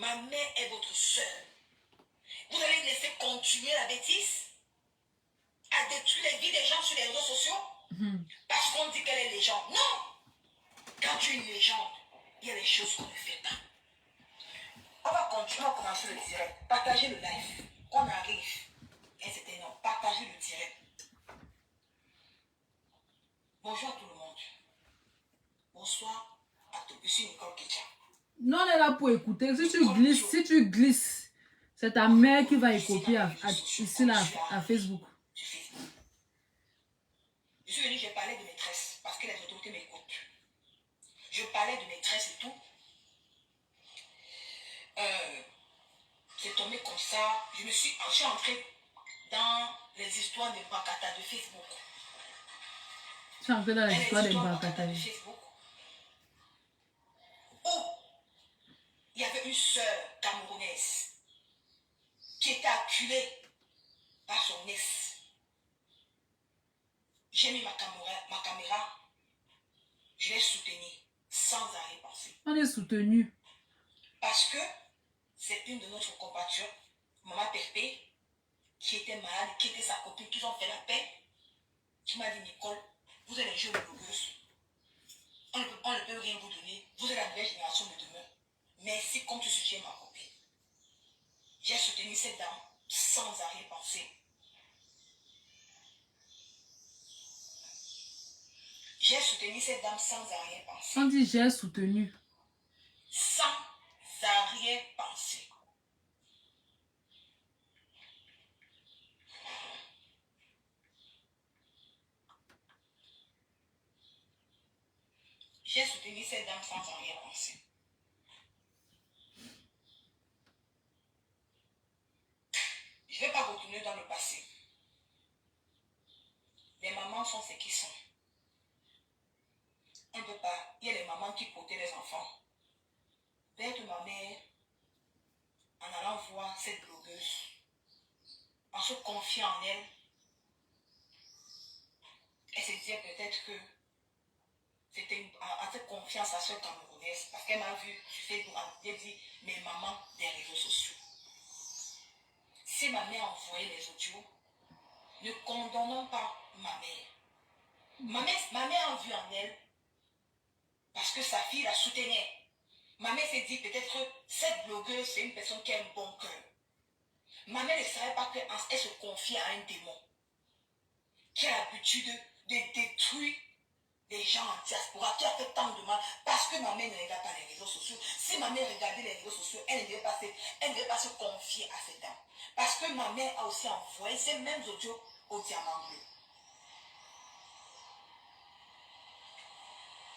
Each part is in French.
Ma mère est votre soeur. Vous allez laisser continuer la bêtise à détruire les vies des gens sur les réseaux sociaux parce qu'on dit qu'elle est légende. Non! Quand tu es une légende, il y a des choses qu'on ne fait pas. On va continuer, on va commencer le direct. Partagez le live. On arrive. Et c'était non. Partagez le direct. Bonjour à tout le monde. Bonsoir à tous. Je suis Nicole Ketcha. Non, on est là pour écouter. Si tu glisses, c'est ta mère qui va écouter ici là, à Facebook. Je suis venue, j'ai parlé de maîtresse parce que les autorités m'écoutent. Je parlais de maîtresse et tout. C'est tombé comme ça. Je suis entrée dans les histoires de Bakata de Facebook. Tu es entrée dans les histoires de Bakata de Facebook. Où il y avait une sœur camerounaise qui était acculée par son ex. J'ai mis ma caméra, je l'ai soutenue sans arrière-pensée. On est soutenu. Parce que c'est une de notre compatriotes, Maman Pépé, qui était malade, qui était sa copine, qui ont fait la paix, qui m'a dit, Nicole, vous êtes les jeunes blogueuses. On ne peut rien vous donner. Vous êtes la nouvelle génération de demain. Merci comme tu soutiens ma copine. J'ai soutenu cette dame sans arrière-pensée. J'ai soutenu cette dame sans arrière-pensée. On dit j'ai soutenu. Sans arrière-pensée. J'ai soutenu cette dame sans arrière-pensée. Je ne vais pas retourner dans le passé. Les mamans sont ce qu'ils sont. On ne peut pas. Il y a les mamans qui portaient les enfants. Peut-être ma mère, en allant voir cette blogueuse, en se confiant en elle, elle se disait peut-être que c'était en fait confiance à sa soeur camerounaise, parce qu'elle m'a vu sur Facebook, elle dit mes mamans des réseaux sociaux. Si ma mère envoyait les audios, ne condamnons pas ma mère. Ma mère a vu en elle, parce que sa fille la soutenait. Ma mère s'est dit peut-être cette blogueuse, c'est une personne qui a un bon cœur. Ma mère ne savait pas qu'elle se confiait à un démon qui a l'habitude de détruire les gens en diaspora, qui a fait tant de mal, parce que ma mère ne regarde pas les réseaux sociaux. Si ma mère regardait les réseaux sociaux, elle ne devait pas se confier à cette dame. Parce que ma mère a aussi envoyé ces mêmes audios au diamant bleu.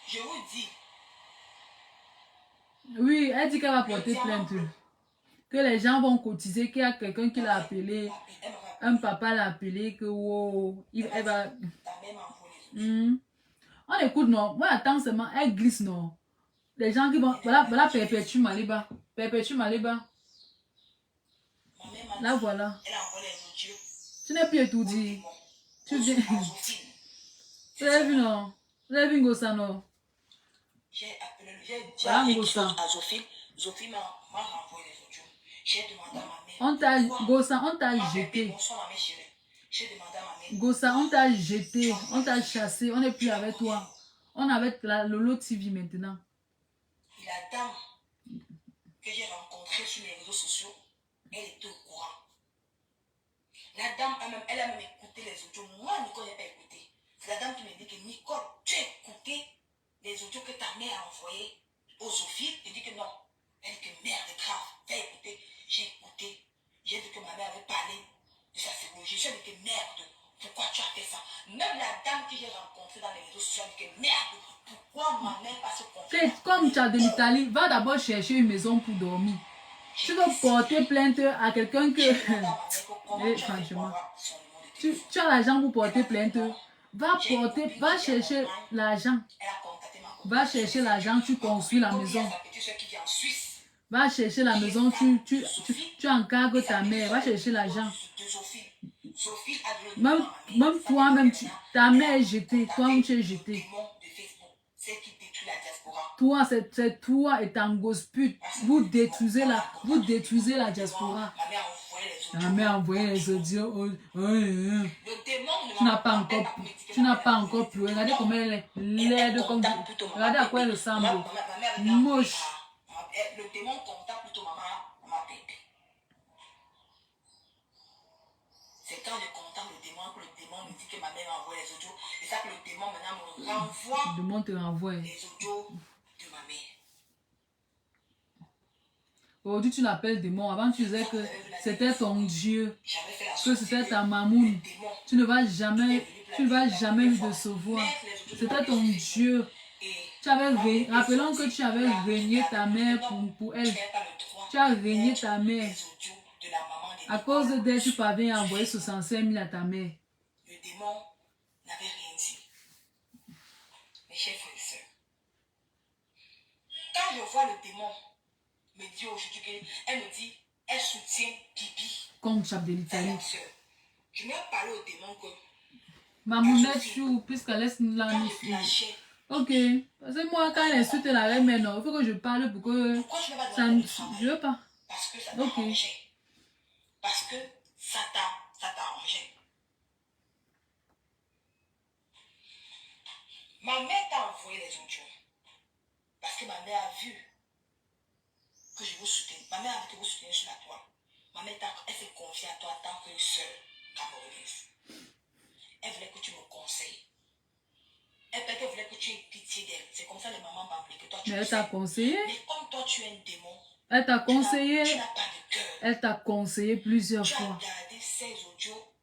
Je vous dis. Oui, elle dit qu'elle va porter plainte. Que les gens vont cotiser, qu'il y a quelqu'un qui l'a appelé, un papa l'a appelé, que wow, elle va... On écoute, non. Moi, attends seulement, elle glisse, non. Les gens qui vont... Voilà, Perpétue Maliba. Perpétue Maliba. Là, voilà. Tu n'es plus étourdi. Tu viens... Tu l'as vu, non? Tu l'as vu, Ngossa, non? J'ai dit à Zophile. Zophile m'a renvoyé les audios. J'ai demandé à ma mère. Ngossa, on t'a jeté. J'ai demandé à ma mère. Ngossa, on t'a jeté. On t'a chassé. On n'est plus avec toi. On est avec la Lolo TV maintenant. Et la dame que j'ai rencontrée sur les réseaux sociaux, elle était au courant. La dame, elle a même écouté les audios. Moi, Nicole, je n'ai pas écouté. C'est la dame qui me dit que Nicole, tu as écouté les audios que ta mère a envoyés aux Zophile. Elle dit que non. Elle dit que merde, grave. Tu as écouté. J'ai écouté. J'ai dit que ma mère avait parlé de sa psychologie. J'ai dit que merde, pourquoi tu as fait ça? Même la dame que j'ai rencontrée dans les réseaux sociaux a dit que merde, pourquoi ma mère va se confier? Comme tu as de l'Italie, va d'abord chercher une maison pour dormir. Tu veux porter plainte à quelqu'un que... franchement, tu as l'argent pour porter plainte. Va chercher l'argent. Va chercher l'argent, tu construis la maison. Va chercher la maison, tu encargues ta mère. Va chercher l'argent. Même toi-même, ta mère est jetée. Toi-même, tu es jeté. Toi, c'est toi et ton gospel. Vous détruisez la diaspora. Ma mère a envoyé les audios. La mère a envoyé les audios. Tu n'as pas encore pleuré. Regardez comment elle est laide. Regardez à quoi elle ressemble. Moche. Le démon contacte plutôt maman bébé. C'est quand je contacte le démon que le démon me dit que ma mère envoie les audios. Et ça que le démon maintenant me renvoie. Le démon te renvoie. Les audios de ma mère. Aujourd'hui, tu l'appelles démon. Avant, tu disais que c'était ton Dieu. Que c'était ta mamoune. Tu ne vas jamais lui décevoir. C'était ton Dieu. Rappelons que tu avais régné ta mère pour elle. Tu as régné ta mère. À cause d'elle, tu parviens à envoyer 65 000 à ta mère. Le démon n'avait rien dit. Mes chers frères et sœurs. Quand je vois le démon me dire aujourd'hui qu'elle me dit, elle soutient Pipi. Comme Chap de l'Italie. Je me parlé au démon que Mamounette chou, puisqu'elle laisse la quand je clashais. Ok. Parce que moi, quand elle insulte la reine, mais non, il faut que je parle pour que. Pourquoi je ne vais pas Ça, demander de travail? je veux pas. Parce que ça t'a arrangé. Parce que ça t'a arrangé. Ma mère t'a envoyé les audios. Parce que ma mère a vu que je vous soutiens. Ma mère a vu que vous soutenez sur la toile. Ma mère, elle s'est confiée à toi en tant qu'une sœur camerounaise. Elle voulait que tu me conseilles. Elle voulait que tu aies pitié d'elle. C'est comme ça les mamans m'appellent que toi tu. Mais elle t'a conseillé. Mais comme toi tu es un démon. Elle t'a conseillé. Tu n'as pas de cœur. Elle t'a conseillé plusieurs fois. Tu as gardé ces audios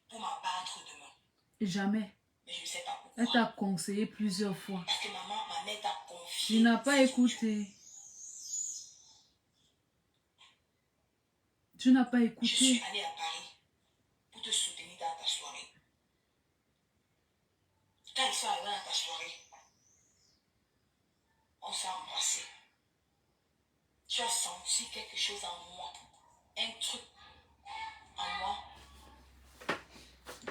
pour m'abattre demain. Jamais. Mais je ne sais pas pourquoi. Elle t'a conseillé plusieurs fois. Parce que ma mère t'a confié. Tu n'as pas écouté. Tu n'as pas écouté. Je suis allée à Paris pour te soutenir dans ta soirée. Quand ils sont arrivés dans ta soirée, on s'est embrassés. Tu as senti quelque chose en moi. Un truc en moi.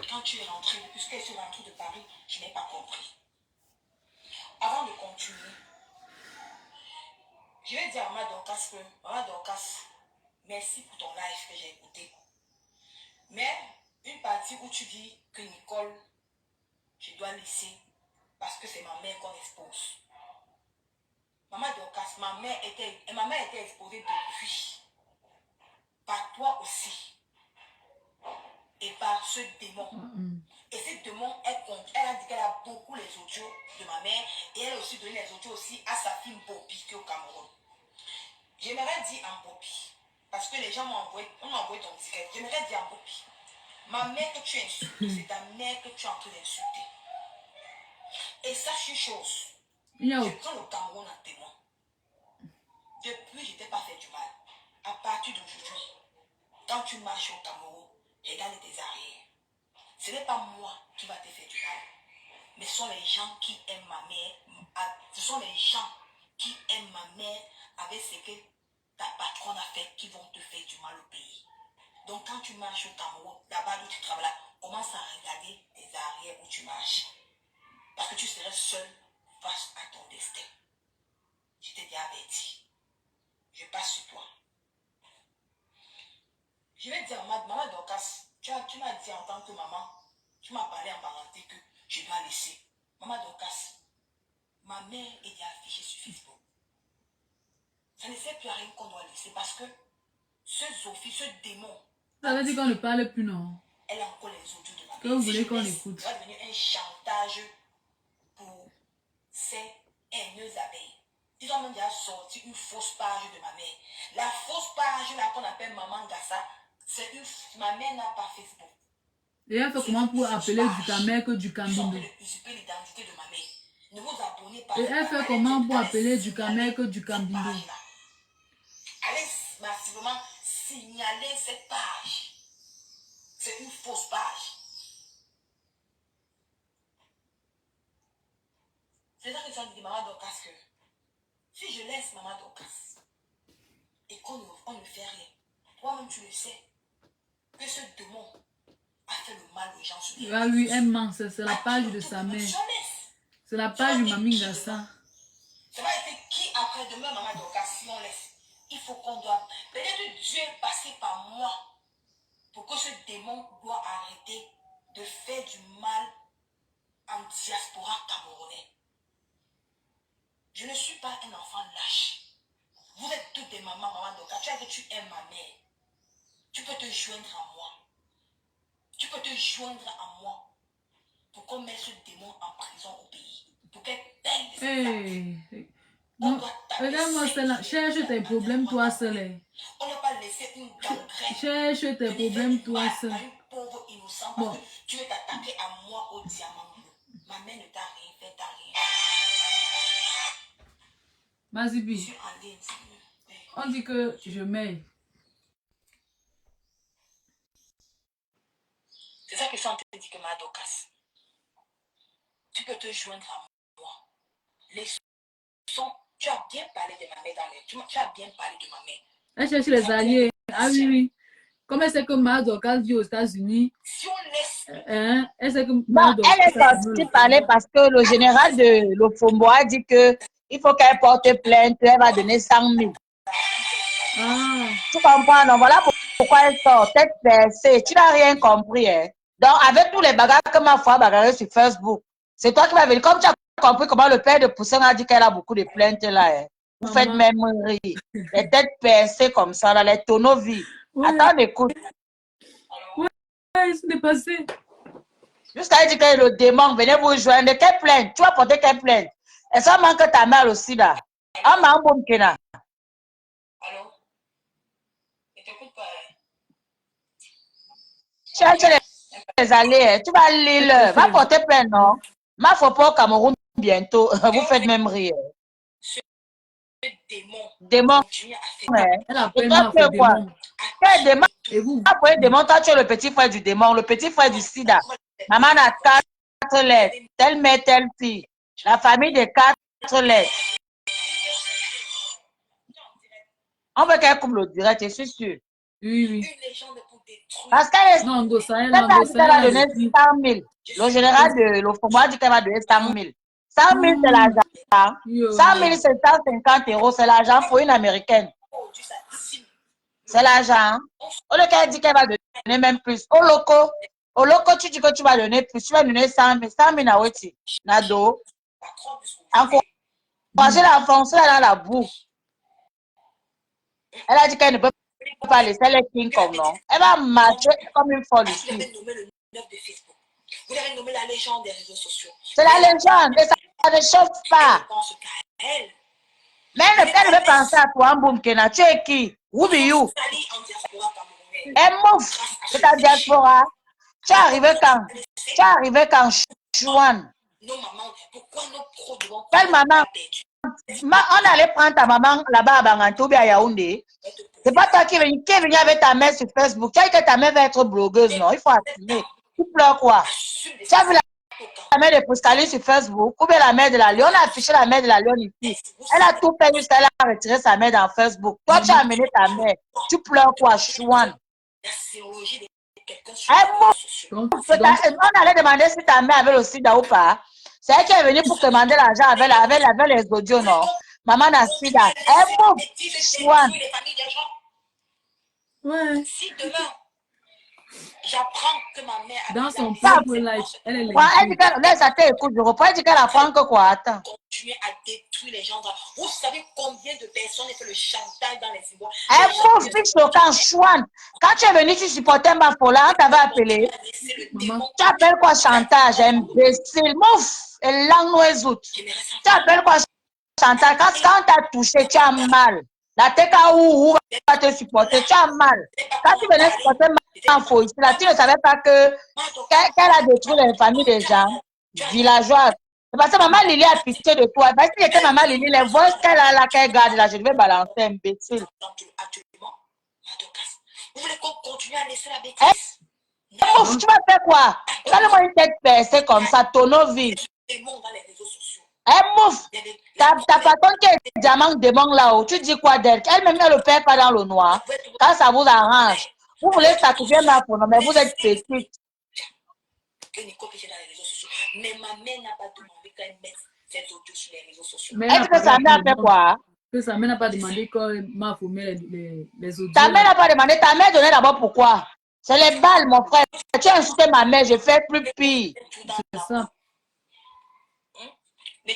Quand tu es rentrée, puisqu'elle est rentrée de Paris, je n'ai pas compris. Avant de continuer, je vais dire à Maman Dorcas que, Maman Dorcas, merci pour ton live que j'ai écouté. Mais une partie où tu dis que Nicole, je dois laisser parce que c'est ma mère qu'on expose. Maman Dorcas, ma mère était exposée depuis. Par toi aussi. Et par ce démon. Et ce démon, elle a dit qu'elle a beaucoup les audios de ma mère. Et elle a aussi donné les audios aussi à sa fille Bopi qui est au Cameroun. J'aimerais dire en Bopi. Parce que les gens m'ont envoyé ton ticket. J'aimerais dire en Bopi. Ma mère que tu insultes, c'est ta mère que tu es en train d'insulter. Et sache une chose. Je prends le Cameroun en témoin. Depuis, je ne t'ai pas fait du mal. À partir d'aujourd'hui, quand tu marches au Cameroun, regarde tes arrières. Ce n'est pas moi qui va te faire du mal. Mais ce sont les gens qui aiment ma mère. Ce sont les gens qui aiment ma mère avec ce que ta patronne a fait qui vont te faire du mal au pays. Donc quand tu marches au Cameroun, là-bas où tu travailles, commence à regarder tes arrières où tu marches. Parce que tu serais seul face à ton destin. Je t'ai déjà averti. Je passe sur toi. Je vais dire à Maman Dorcas, tu m'as dit en tant que maman, tu m'as parlé en parenté que je dois laisser. Maman Dorcas, ma mère est déjà affichée sur Facebook. Ça ne sert plus à rien qu'on doit laisser parce que ce Zophie, ce démon. Ça veut dire qu'on ne parle plus, non? Elle a encore les audios de ma mère. Que vous voulez qu'on écoute? Ça va devenir un chantage pour ces haineuses abeilles. Ils ont même déjà sorti une fausse page de ma mère. La fausse page là qu'on appelle Maman Gassa, ma mère n'a pas Facebook. Et elle fait comment pour appeler du Camer que du Cambindo? L'identité de ma mère. Ne vous abonnez pas. Et elle fait comment pour appeler du Camer que du Cambindo? Allez massivement signaler cette page. C'est une fausse page. C'est ça que ça dit Maman Dorcas que si je laisse Maman Dorcas et qu'on ne fait rien, toi-même tu le sais que ce démon a fait le mal aux gens sur les Ah oui, elle ment, c'est la page de sa mère. C'est la page de Mamie Gassa. Ça va après-demain, maman Dorcas, si on laisse, il faut qu'on doit... Peut-être Dieu est passé par moi pour que ce démon doit arrêter de faire du mal en diaspora camerounais. Je ne suis pas un enfant lâche. Vous êtes toutes des mamans, maman Dorcas. Tu as dit que tu aimes ma mère. Tu peux te joindre à moi. Tu peux te joindre à moi pour qu'on mette ce démon en prison au pays. Pour qu'elle paye les Hey. Non, regarde-moi celle-là. Cherche tes problèmes, toi seul. On n'a pas laissé une gangrène. Cherche tes problèmes, toi seul. Un pauvre innocent parce que tu veux t'attaquer à moi au diamant bleu. Ma mère ne t'a rien fait, t'as rien. Mazibi, on dit que je m'aille. C'est ça que je suis en train de dire que ma Dorcas. Tu peux te joindre à moi. Les sons, tu as bien parlé de ma mère dans les... Tu as bien parlé de ma mère. Elle cherche les alliés. Ah oui, oui. Comme elle sait que ma Dorcas vit aux États-Unis. Si on laisse... Elle sait que non, elle est sortie parler parce que le général de l'Ofombo a dit que il faut qu'elle porte plainte, elle va donner 100 000. Ah. Tu comprends? Donc voilà pourquoi elle sort. Tête percée. Tu n'as rien compris. Hein? Donc avec tous les bagages que ma foi bagarre sur Facebook, c'est toi qui vas venir. Comme tu as compris comment le père de Poussin a dit qu'elle a beaucoup de plaintes là. Hein? Vous faites même rire. Les têtes percées comme ça, là, les tonneaux vides. Ouais. Attends, écoute. Ouais, c'est passé. Jusqu'à dire que le démon, venez vous joindre. Quelle plainte? Tu vas porter quelle plainte? Et ça manque ta mère aussi là. Ah, ma bonne kena. Allô? Je t'écoute pas. Cherche les allées. Tu vas lire. Va porter plainte, non? Ma faut pas au Cameroun bientôt. Vous faites même rire. Démon. Elle appelle ma foi démon. Quel démon? Et vous? Après, démon, toi, tu es le petit frère du démon, le petit frère du sida. Maman a 4 lettres. Telle mère, telle fille. La famille de 4 lettres. On veut qu'elle coupe le direct, je suis sûr. Oui, oui. Parce qu'elle est... Non, elle a donné 100 000. Le général de l'Ofombo a dit qu'elle va donner 100 000. 100 000, c'est l'argent. 100 000, c'est 150 €. C'est l'argent pour une Américaine. C'est l'argent. Au lieu qu'elle dit qu'elle va donner même plus. Au loco, tu dis que tu vas donner plus. Tu vas donner 100 000. 100 000 à Weti. Nado. Encourager la foncer dans la boue. Elle a dit qu'elle ne peut pas laisser les kings comme non. Elle va marcher comme une folle ici. Vous l'avez nommé la légende des réseaux sociaux. C'est la légende. Et ça ne chauffe pas. Mais elle ne veut penser à toi, Mboum Kena. Tu es qui? Who be you? Elle mouffe de ta diaspora. Tu es arrivé quand? Tu es arrivé quand? Chouane. Quelle maman? On allait prendre ta maman là-bas à Bangantou, à Yaoundé. C'est pas toi qui est venu avec ta mère sur Facebook. Tu as dit que ta mère va être blogueuse, non? Il faut assumer. Tu pleures quoi? Tu as vu la mère de Pouskali sur Facebook ou bien la mère de la Lyon? On a affiché la mère de la Lyon ici. Elle a tout fait jusqu'à elle a retiré sa mère dans Facebook. Toi, tu as amené ta mère. Tu pleures quoi, Chouane? On allait demander si ta mère avait le sida ou pas. C'est elle qui est venue pour demander l'argent avec les audios, non? Maman n'a sida. Elle bouffe. Chouane. Ouais. Si demain, j'apprends que ma mère a dans son propre life, elle est elle dit qu'elle laisse à écoute, je reprends, elle dit qu'elle apprend que quoi, attends. Continuer à détruire les gens. Vous savez combien de personnes ont fait le chantage dans les Ivoires? Elle bouffe, fixe au camp, Chouane. Quand tu es venu, tu supportais ma folie, on t'avait appelé. Tu appelles quoi chantage, imbécile, mouf, et langue tu appelles quoi chantage? Quand on t'a touché, tu as mal. La TKU va te supporter, tu as mal. Quand tu venais supporter ma folie, là, tu ne savais pas qu'elle a détruit les familles des gens villageois. C'est parce que maman Lily a pitié de toi. Parce que maman Lily, les voix qu'elle a là, qu'elle garde là, je vais balancer, imbécile. Vous voulez qu'on continue à laisser la bêtise? Ouf, tu vas faire quoi? Regarde-moi une tête percée comme ça, tonneau vide. Mouf, ta patronne qui est diamant démon là-haut, tu dis quoi d'elle? Elle-même ne le perd pas dans le noir. Quand ça vous arrange, vous voulez sacrifier ma femme, mais vous êtes petite. Mais ma mère n'a pas demandé qu'elle mette ses audios sur les réseaux sociaux. Est-ce que sa mère fait quoi? Que sa mère n'a pas demandé quand m'a formé les audios. Ta mère n'a pas demandé. Ta mère donnait d'abord pourquoi? C'est les balles, mon frère. Tu as insulté ma mère, je fais plus pire. C'est ça. Il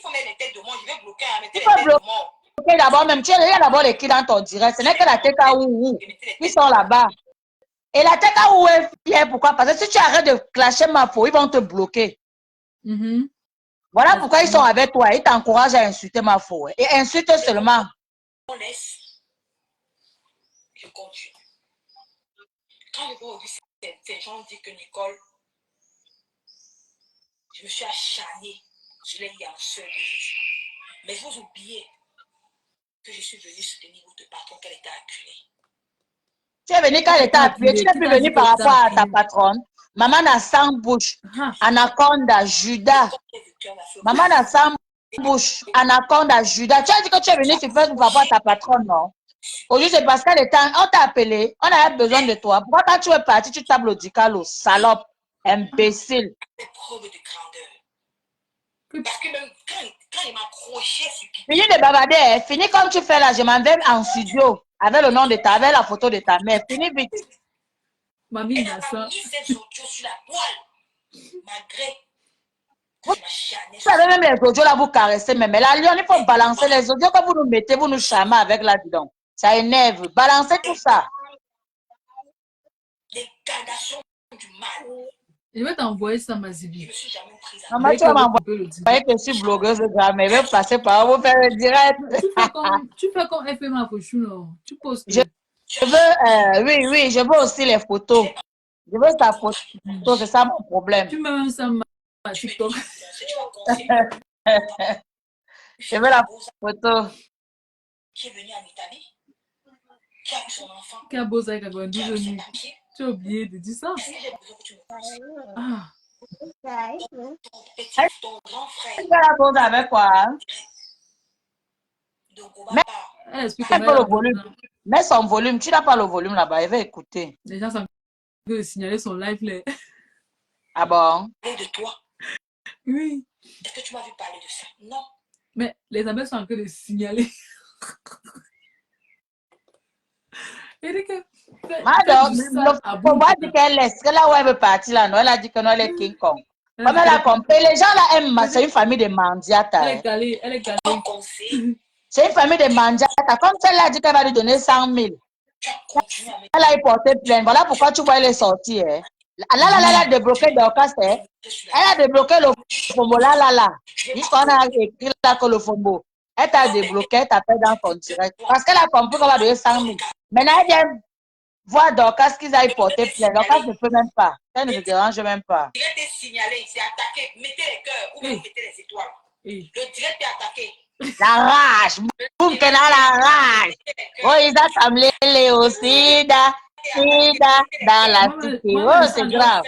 faut mettre les têtes de mort. Je vais bloquer. Mettez les têtes de mort. D'abord, même, tu as d'abord les qui dans ton direct. Ce n'est que la tête à ou qui sont là-bas. Et la tête à ou est fière. Pourquoi? Parce que si tu arrêtes de clasher ma faux, ils vont te bloquer. Voilà pourquoi ils sont avec toi. Ils t'encouragent à insulter ma faux. Et insulte seulement. On laisse. Je continue. Quand je vois aujourd'hui ces gens disent que Nicole, je me suis acharnée. Je l'ai dit en seul. Mais vous oubliez que je suis venue soutenir votre patron qu'elle était acculée. Tu es venu quand elle était acculée. Tu n'es plus venu par rapport à ta patronne. Maman n'a 100 bouches. Anaconda, Judas. Maman n'a 100 bouches. Anaconda, Judas. Tu as dit que tu es venu sur Facebook par rapport à ta patronne, non? Aujourd'hui, c'est parce qu'elle était. On t'a appelé. On avait besoin de toi. Pourquoi quand tu es parti, tu tapes le dicalo, salope, imbécile. Des preuves de grandeur. Parce que même quand il m'accrochait sur qui. Fini de bavarder, fini comme tu fais là, je m'en vais en studio avec le nom de ta, avec la photo de ta mère. Fini vite. Mamie n'a ça. Malgré. Vous avez même les audios là, vous caressez, mais la lion, il faut balancer les audios que vous nous mettez, vous nous charmez avec là dedans. Ça énerve. Balancez tout ça. Les gradations du mal. Je vais t'envoyer ça, Mazibi. Je me suis jamais prise à maman, tu vas m'envoyer que je suis blogueuse de jamais. Je vais passer par vous faire le direct. Tu fais comme FMA ma cochon, non? Tu poses. Je veux, oui, je veux aussi les photos. Je veux ta photo, c'est ça mon problème. Tu mets même ça à TikTok. Je veux la photo. Qui est venu en Italie? Qui a eu son enfant? Qui a bossé avec 92 ans? Tu as oublié de dire ça? Ah. Ton grand frère. Tu fais la pause avec quoi? Hein? Mets le volume. Mets son volume. Tu n'as pas le volume là-bas. Il va écouter. Les gens sont de signaler son live là. Ah bon? De toi? Oui. Est-ce que tu m'as vu parler de ça? Non. Mais les amis sont en train de signaler. Madame, on va dire qu'elle laisse. Que là où elle veut partir là, non, elle a dit que non, elle est King Kong. Comme elle a compris, les gens là aiment, c'est une famille de mandiata. Elle est calée, elle est calée. C'est une famille de mandiata. Comme celle-là a dit qu'elle va lui donner 100 000. Elle a porté plainte. Voilà pourquoi tu vois elle est sortie. Hein. Elle a débloqué Dorcas. Hein. Elle a débloqué le fombo là. Jusqu'on a écrit là que le fombo. Elle t'a débloqué, elle t'appelle dans son direct. Parce qu'elle a compris qu'on va donner 100 000. Maintenant, elle vient voir Dorcas qu'ils aillent porter plainte. Dorcas ne peut même pas. Elle ne se dérange même pas. Le direct est signalé, c'est attaqué. Mettez les cœurs ou mettez les étoiles. Le direct est attaqué. La rage. Boum, qu'elle a la rage. Oh, ils ont semblé aussi dans la cité. Oh, c'est grave.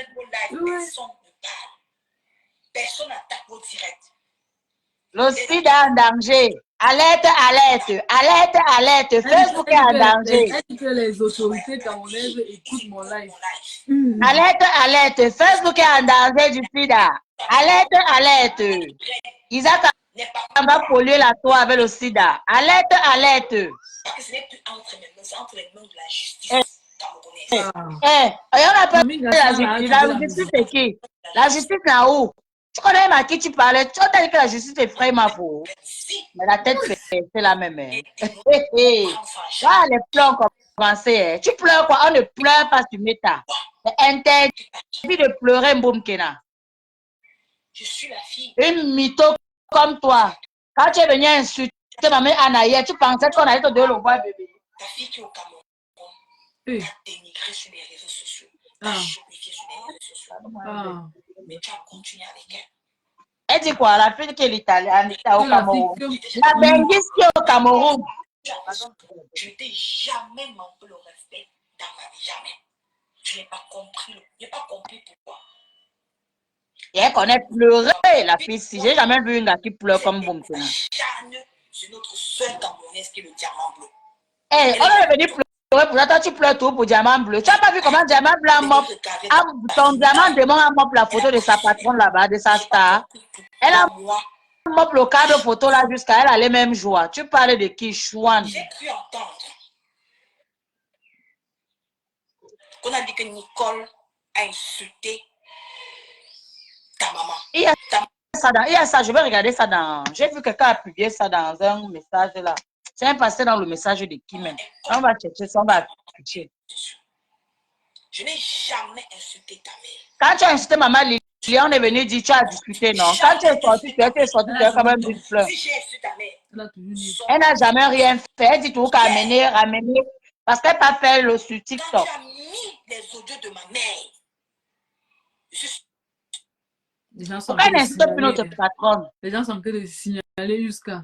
Personne n'attaque au direct. Le sida en danger. Alerte, alerte, alerte, alerte. Facebook est en danger. Elle dit que les autorités camerounaises écoutent mon live. Alerte, alerte. Facebook est en danger du sida. Alerte, alerte. Isaac va polluer la tour avec le sida. Alerte, alerte. Parce que ce n'est plus entre mes mains, c'est entre les mains de la justice camerounaise. On appelle la justice. La justice, c'est qui? La justice, là où? Tu connais à qui tu parlais? Tu as dit que la justice est frère, ma faux. Mais la tête, c'est la même. Là, les pleurs ont commencé. Tu pleures quoi? On ne pleure pas sur Meta. C'est interdit de pleurer, Mboumkena. Je suis la fille. Une mytho comme toi. Quand tu es venu insulter ma mère Anaïa, tu pensais qu'on allait te donner le bois, bébé. Ta fille qui est au Cameroun t'a dénigré sur les réseaux sociaux. T'a chouifié sur les réseaux sociaux. Mais tu as continué avec elle. Elle dit quoi? La fille qui est l'Italienne au Cameroun. La Benguis qui est au Cameroun. Je n'ai jamais manqué le respect dans ma vie. Jamais. Je n'ai pas compris pourquoi. Et elle connaît pleurer, la fille. Si j'ai jamais vu une gars qui pleure comme Boumkena. C'est notre seule Camerounaise qui est le diamant bleu. On est venu pleurer pour toi, tu pleures tout pour diamant bleu. Tu n'as pas vu comment diamant blanc mop, ton diamant démon a mop la photo de sa patronne là-bas, de sa star. Elle a mop le cadre photo là jusqu'à elle allait même jouer. Tu parles de qui? Chouane. J'ai cru entendre qu'on a dit que Nicole a insulté ta maman. Il y a ça, je vais regarder ça dans... J'ai vu quelqu'un a publié ça dans un message là. C'est passé dans le message de qui même. On va chercher ça, on va afficher. Je n'ai jamais insulté ta mère. Quand tu as insulté maman Lilian, on est venu dire tu as discuté, non? Quand tu es sorti, tu as quand même dit fleur. Si j'ai insulté ta mère, elle n'a jamais rien fait. Elle dit tout qu'à ramener. Parce qu'elle n'a pas fait le sur TikTok. Quand tu as mis les audios de ma mère, pourquoi elle n'insulte plus notre patronne? Les gens sont en train de signaler jusqu'à...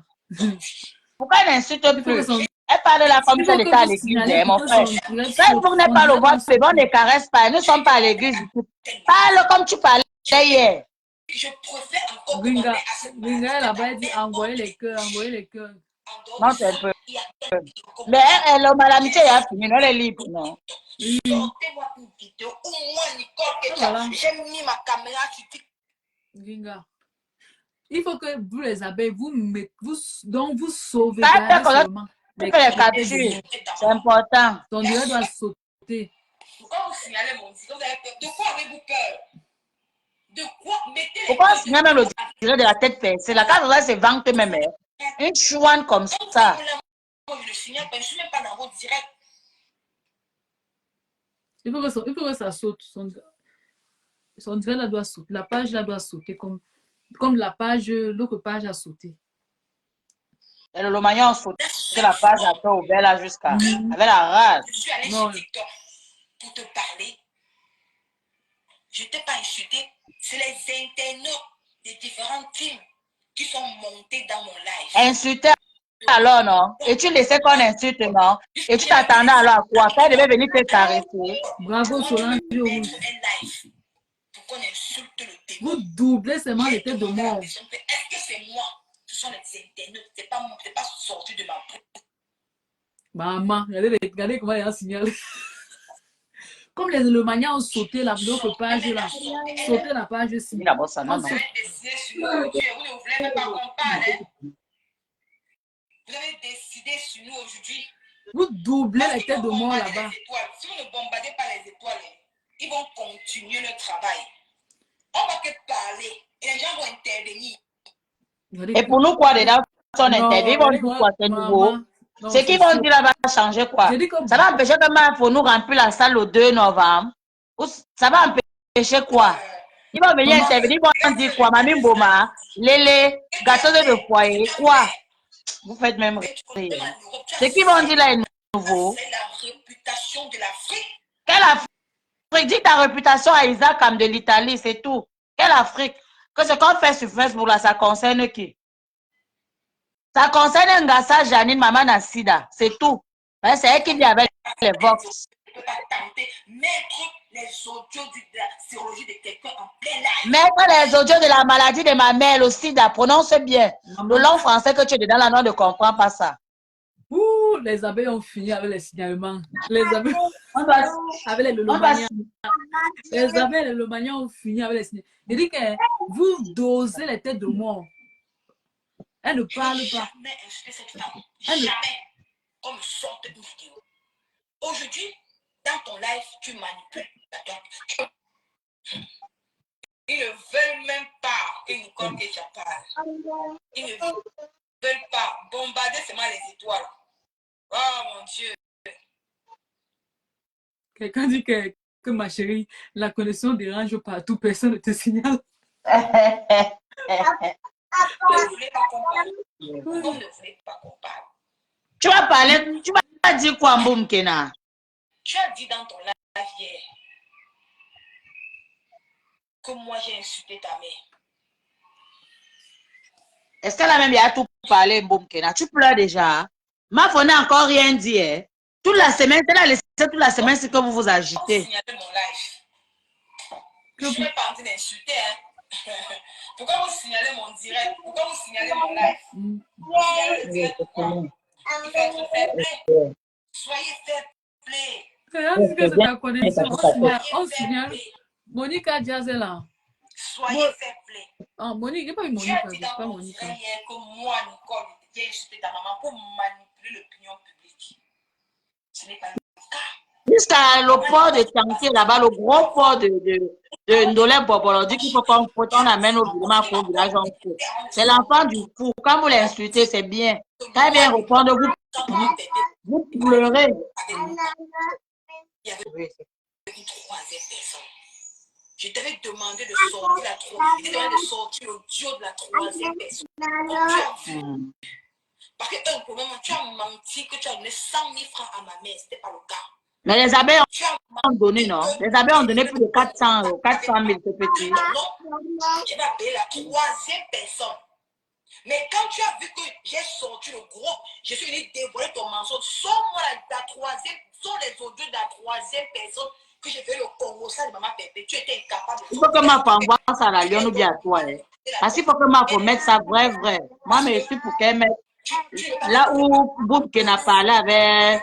Pourquoi elle n'insulte plus? Elle parle là comme si elle était à l'église, mon frère. Facebook n'est pas le vote, c'est bon, ne caresse pas. Nous ne sommes pas à l'église. Parle comme tu parlais hier. Je préfère encore Gringa là-bas, elle dit envoyer les cœurs, envoyer les cœurs. Non, c'est un peu. Mais elle, l'amitié est finie, elle est libre, non? Sortez-moi une vidéo où moi, Nicole, j'ai mis ma caméra sur TikTok. Gringa. Il faut que vous les abeilles, vous sauvez seulement. Les captures, c'est important. Ton Dieu doit sauter. Pourquoi vous signalez mon Dieu? De quoi avez-vous peur? De quoi? Mettez les... Pourquoi signaler même le direct de la tête percée? La carte là, c'est vente même. Une chouane comme ça. Moi, je le signale, mais je ne suis même pas dans votre direct. Il faut que ça saute. Son direct là doit sauter. La page là doit sauter comme la page, l'autre page a sauté. Et le Lomagnon a sauté la page à toi ouvert là jusqu'à. Avec la rage. Je suis allée sur TikTok pour te parler. Je ne t'ai pas insulté. C'est les internautes des différentes teams qui sont montés dans mon live. Insulter alors, non? Et tu laissais qu'on insulte, non? Et tu t'attendais alors à quoi? Qu'elle devait venir te caresser. Bravo, Solange. Pour qu'on insulte le démon. Vous doublez seulement les têtes de mort. Est-ce que c'est moi? Ce sont les internautes. C'est pas sorti de ma bouche. Maman, regardez comment il y a un signal. Comme les Lomagnan ont sauté l'autre page là. Sauté la page aussi. Vous avez décidé sur nous aujourd'hui. Vous ne voulez même pas qu'on parle. Vous avez décidé sur nous aujourd'hui. Vous doublez les têtes de mort là-bas. Si vous ne bombardez pas les étoiles, ils vont continuer le travail. On va que parler et les gens vont intervenir. Et pour nous, quoi, dedans, son interview, ils vont dire quoi, c'est nouveau. Ce qu'ils vont dire là va changer quoi? Ça va empêcher que il faut nous remplir la salle le 2 novembre. Ça va empêcher quoi? Ils vont venir intervenir, ils vont dire quoi? Mamie Boma, Lélé, gâteau de foyer, quoi? Vous faites même rire. Ce qu'ils vont dire là est nouveau. C'est la réputation de l'Afrique. Quelle Afrique? Dis ta réputation à Isaac comme de l'Italie, c'est tout. Quelle Afrique? Que ce qu'on fait sur Facebook là, ça concerne qui? Ça concerne Ngassa, Janine, Maman Nassida, c'est tout. C'est elle qui vit avec les Vox. Je ne peux pas tenter mettre les audios de la chirurgie de quelqu'un en plein live. Mettre les audios de la maladie de ma mère, le sida, prononce bien. Le langue français que tu es dedans, là, non, ne comprend pas ça. Ouh, les abeilles ont fini avec les signalements. Les abeilles avec les Lomagnan. Les abeilles et les Lomagnan ont fini avec les signalements. Il dit que vous dosez les têtes de mort. Elle ne parle pas. Jamais insulté cette femme. Jamais. Comme sorte une vidéo. Aujourd'hui, dans ton live, tu manipules. Ils ne veulent même pas que Nicole Ketia parle. Ils ne veulent pas bombarder seulement les étoiles. Oh mon Dieu. Quelqu'un dit que ma chérie, la connexion dérange partout, personne ne te signale. Vous ne voulez pas qu'on parle. Vous ne voulez pas qu'on parle. Tu vas parler, tu vas dire quoi, Mboum Kena? Tu as dit dans ton live hier que moi j'ai insulté ta mère. Est-ce qu'elle a même bien tout parlé, Mboum Kena? Tu pleures déjà. Ma fille n'a encore rien dit. Toute la semaine, elle a laissé toute la semaine, c'est que vous vous agitez. Signalez mon live. Je ne suis pas en train d'insulter. Pourquoi vous signalez mon direct? Pourquoi vous signalez mon live? Vous signalez le direct pourquoi? Il faut être fair play. Soyez fair play. C'est que c'est ta connexion. On signale. Monica Diaz est là. Soyez fair play. Oh, Monique, il n'y a pas eu Tu Monique, as dit c'est dans pas ton Monique. direct hier que moi, Nicole, j'ai insulté ta maman pour manipuler l'opinion publique. Ce n'est pas le cas. Jusqu'à le port de Tanké, là-bas, le gros port de Ndolé Bobolo, dit qu'il faut qu'on on amène au village, on fait. C'est l'enfant du fou. Quand vous l'insultez, c'est bien. Quand il vient répondre, vous pleurez. Il y avait une troisième personne. Je t'avais demandé de sortir la troisième. Je t'avais demandé de sortir l'audio de la troisième personne. Donc, tu as vu. Parce que, premièrement, tu as menti que tu as donné 100 000 francs à ma mère. Ce n'était pas le cas. Mais les abeilles ont donné, non? Les abeilles ont donné plus de 400 000, ce petit. Non, je vais appeler la troisième personne. Mais quand tu as vu que j'ai sorti le groupe, je suis venu dévoiler ton mensonge. Sans les audios de la troisième personne que j'ai fait le Congo, ça de maman Pépé, tu étais incapable de. Il faut que ma femme voit ça à la Lyon ou bien à toi. Parce qu'il faut que ma femme mette ça vrai. Moi, je suis pour qu'elle mette là où Boubkina parlé avec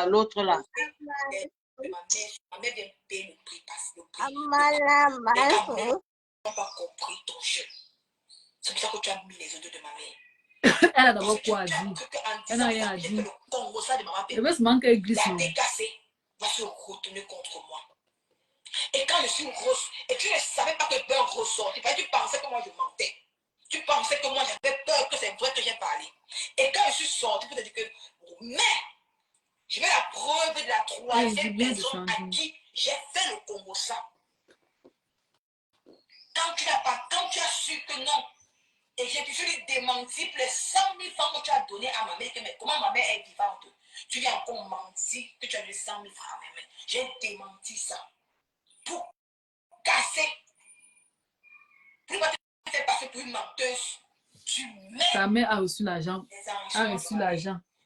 l'autre là. Ma mère vient payer le prix parce que le prix. Les n'ont pas compris ton jeu. C'est pour ça que tu as mis les audios de ma mère. Elle a d'abord quoi à dire? Elle n'a rien à dire. Je veux seulement qu'elle glisse. La décassée va se retourner contre moi. Et quand je suis grosse, et tu ne savais pas que peur ressort, tu pensais que moi je mentais. Tu pensais que moi j'avais peur que c'est vrai que j'ai parlé. Et quand je suis sortie, pour te dire que, mais, je mets la preuve de la troisième personne à qui j'ai fait le Congo ça. Quand tu as su que non, et j'ai toujours démenti les 100 000 francs que tu as donné à ma mère, mais comment ma mère est vivante? Tu viens encore mentir que tu as donné 100 000 francs à ma mère. J'ai démenti ça. Pour casser. Pour ne pas te faire passer pour une menteuse. Tu mets. Ta mère a reçu l'argent.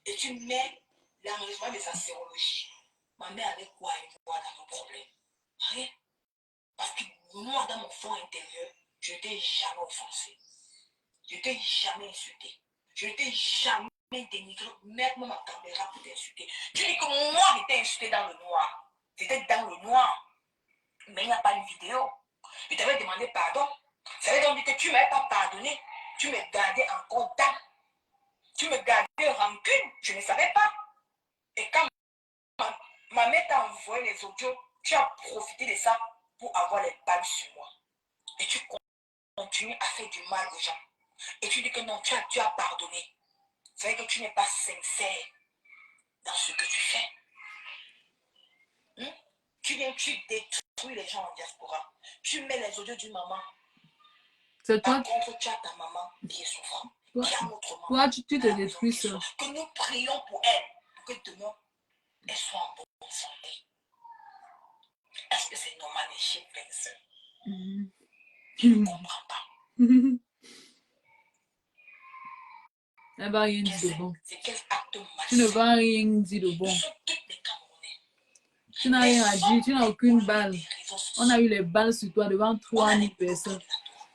Et tu mets l'enregistrement de sa sérologie. Ma mère avait quoi à voir dans nos problèmes? Rien. Parce que moi, dans mon fond intérieur, je ne t'ai jamais offensé. Je ne t'ai jamais insulté. Je ne t'ai jamais dénigré. Mets-moi ma caméra pour t'insulter. Tu dis que moi, je t'ai insulté dans le noir. C'était dans le noir. Mais il n'y a pas une vidéo. Je t'avais demandé pardon. Ça veut donc dire que tu ne m'avais pas pardonné. Tu me gardais en contact. Tu me gardais rancune. Je ne savais pas. Et quand ma mère t'a envoyé les audios, tu as profité de ça pour avoir les balles sur moi. Et tu continues à faire du mal aux gens. Et tu dis que non, tu as pardonné. Ça veut dire que tu n'es pas sincère dans ce que tu fais. Tu détruis les gens en diaspora. Tu mets les audios d'une maman. C'est toi. Par contre, tu as ta maman qui est souffrante. Toi, tu te détruis ça. Que nous prions pour elle, pour que demain, elle soit en bonne santé. Est-ce que c'est normal les chiens personnes? Je ne comprends pas. Elle va rien dire de bon. C'est quel acte Tu ne vas rien dire de bon. Tu n'as rien à dire, tu n'as aucune balle. On a eu les balles sur toi devant 3000 personnes.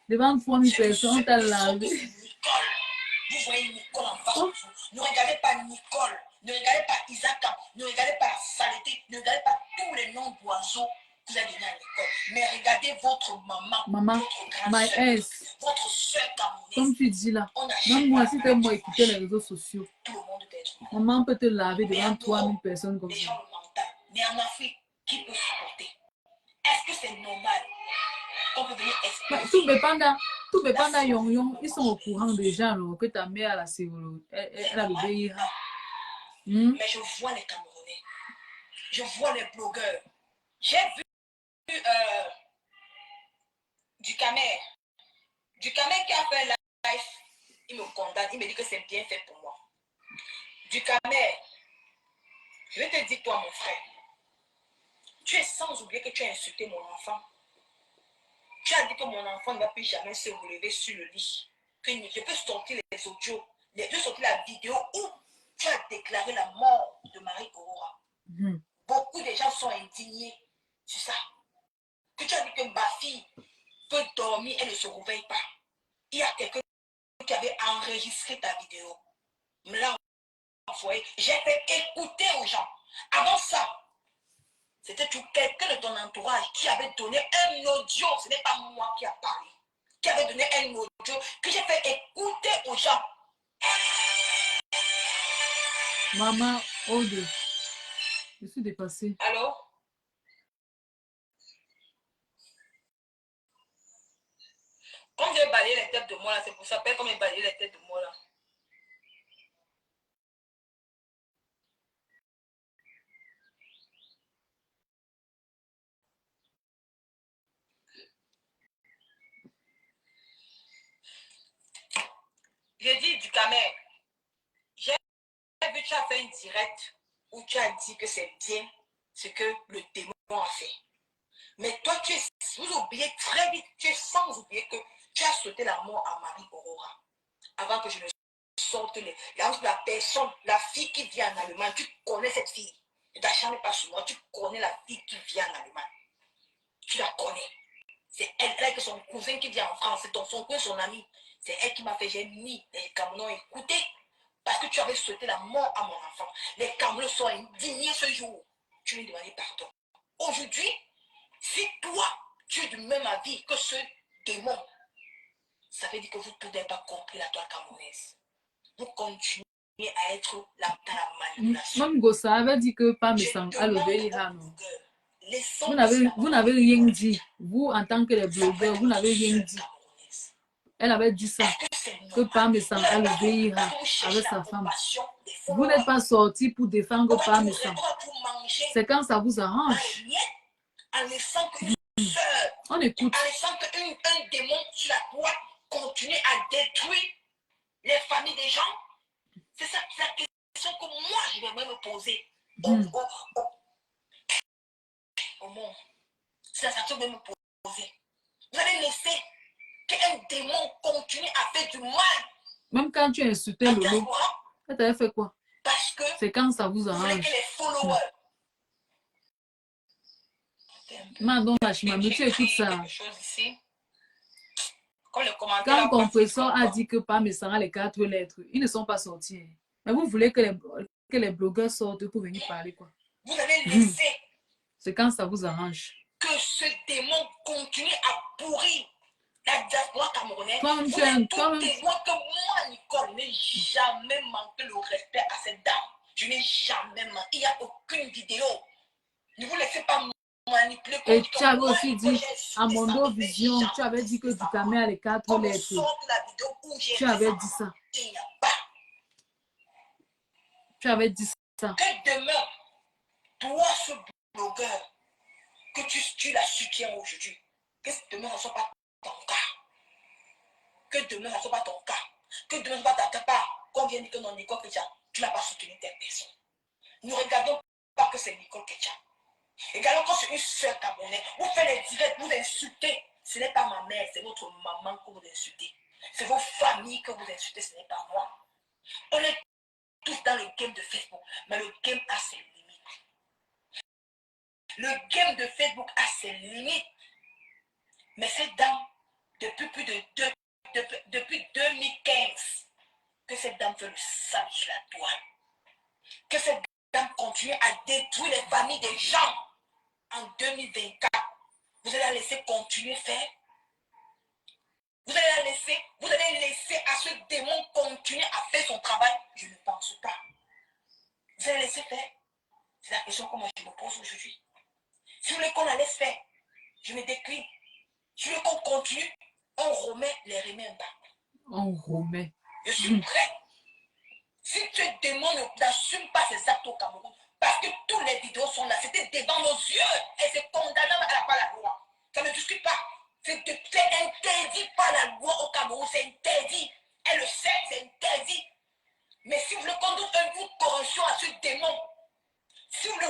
Devant 3000 personnes, on t'a lavé. Vous voyez Nicole en face de vous. Ne regardez pas Nicole, ne regardez pas Isaac, ne regardez pas la saleté, ne regardez pas tous les noms d'oiseaux que vous avez donnés à Nicole. Mais regardez votre maman, votre grande soeur, votre soeur camerounaise. Comme tu dis là, même moi, si tu moi écouter les réseaux sociaux, tout le monde peut être maman peut te laver devant 3000 personnes comme les ça. gens le mental. Mais en Afrique, qui peut supporter? Est-ce que c'est normal qu'on peut venir expliquer? Tout Bépanda Yon, ils sont au courant déjà que ta mère a la sérologie. Elle a le VIH. Mais je vois les Camerounais. Je vois les blogueurs. J'ai vu du Camer. Du Camer qui a fait un live. Il me condamne. Il me dit que c'est bien fait pour moi. Du Camer. Je vais te dire, toi, mon frère. Tu es sans oublier que tu as insulté mon enfant. Tu as dit que mon enfant ne va plus jamais se relever sur le lit. Que je peux sortir les audios. Je peux sortir la vidéo où tu as déclaré la mort de Marie Aurora. Beaucoup de gens sont indignés sur ça. Que tu as dit que ma fille peut dormir, elle ne se réveille pas. Il y a quelqu'un qui avait enregistré ta vidéo. Me l'a envoyé. J'ai fait écouter aux gens. Avant ça, C'était quelqu'un de ton entourage qui avait donné un audio. Ce n'est pas moi qui a parlé. Qui avait donné un audio que j'ai fait écouter aux gens. Maman, Aude, je suis dépassée. Allô? Comme j'ai balayé les têtes de moi là, c'est pour ça, comme j'ai balayé les têtes de moi là. J'ai dit du camel. J'ai vu tu as fait une direct où tu as dit que c'est bien ce que le démon a fait. Mais toi, vous oubliez très vite, tu es sans oublier que tu as souhaité la mort à Marie Aurora. Avant que je ne sorte la personne, la fille qui vient en Allemagne, tu connais cette fille. Ne t'acharne pas sur moi, tu connais la fille qui vient en Allemagne. Tu la connais. C'est elle avec son cousin qui vient en France, c'est son cousin, son ami. C'est elle qui m'a fait, j'ai mis les Camerounais écouter. Parce que tu avais souhaité la mort à mon enfant. Les Camerounais sont indignés ce jour. Tu lui demandais pardon. Aujourd'hui, si toi, tu es du même avis que ce démon, ça veut dire que vous n'avez pas compris la loi camerounaise. Vous continuez à être là dans la manipulation. Même Gossa avait dit que pas me sang à lever non. Vous n'avez rien dit. Vous, en tant que les blogueurs, vous n'avez rien dit. Elle avait dit ça, que Pam Sang a levé avec sa femme. Vous n'êtes pas sorti pour défendre Pam Sang. C'est quand ça vous arrange. On écoute. En laissant qu'un démon sur la droite continue à détruire les familles des gens. C'est ça, c'est la question que moi, je vais me poser. Au monde. C'est la question que je vais me poser. Vous allez laisser qu'un démon continue à faire du mal. Même quand tu insultais Lolo, elle t'avait fait quoi? Parce que c'est quand ça vous arrange. Vous voulez que les followers. Mandon Lachimamé, tu écoutes ça. Quand Compressor a dit que Pam Sang a les 4 lettres, ils ne sont pas sortis. Mais vous voulez que les blogueurs sortent pour venir parler quoi? Vous allez laisser. C'est quand ça vous arrange. Que ce démon continue à pourrir la diaspora camerounaise. Vous êtes tout témoin que moi, Nicole, n'ai jamais manqué le respect à cette dame. Je n'ai jamais manqué. Il n'y a aucune vidéo. Ne vous laissez pas manipuler. Et tu avais aussi dit, à Mondo Vision, tu avais dit que Dukamé a les 4 lettres. Tu avais dit ça. Il n'y a pas. Tu avais dit ça. Que demain, toi, ce blogueur, que tu la soutiens aujourd'hui, que demain, ça ne soit pas ton cas. Que demain, ça ne soit pas ton cas. Que demain, ça ne soit pas ta part. Qu'on vienne dire que non, Nicole Ketia, tu n'as pas soutenu telle personne. Nous ne regardons pas que c'est Nicole Ketia. Également, quand c'est une soeur camerounaise, vous faites les directs, vous insultez. Ce n'est pas ma mère, c'est votre maman que vous insultez. C'est vos familles que vous insultez, ce n'est pas moi. On est tous dans le game de Facebook, mais le game a ses limites. Le game de Facebook a ses limites. Mais cette dame, depuis 2015, que cette dame fait le sale sur la toile. Que cette dame continue à détruire les familles des gens. En 2024, vous allez la laisser continuer faire. Vous allez laisser à ce démon continuer à faire son travail. Je ne pense pas. Vous allez laisser faire. C'est la question que moi je me pose aujourd'hui. Si vous voulez qu'on la laisse faire, je me décline. Si vous voulez qu'on continue, on remet les remains en bas. On remet. Je suis prêt. Si ce démon n'assume pas ses actes au Cameroun, parce que toutes les vidéos sont là, c'était devant nos yeux et c'est condamnable par la loi. Ça ne discute pas. C'est interdit par la loi au Cameroun, c'est interdit. Elle le sait, c'est interdit. Mais si vous voulez qu'on donne une correction à ce démon, si vous ne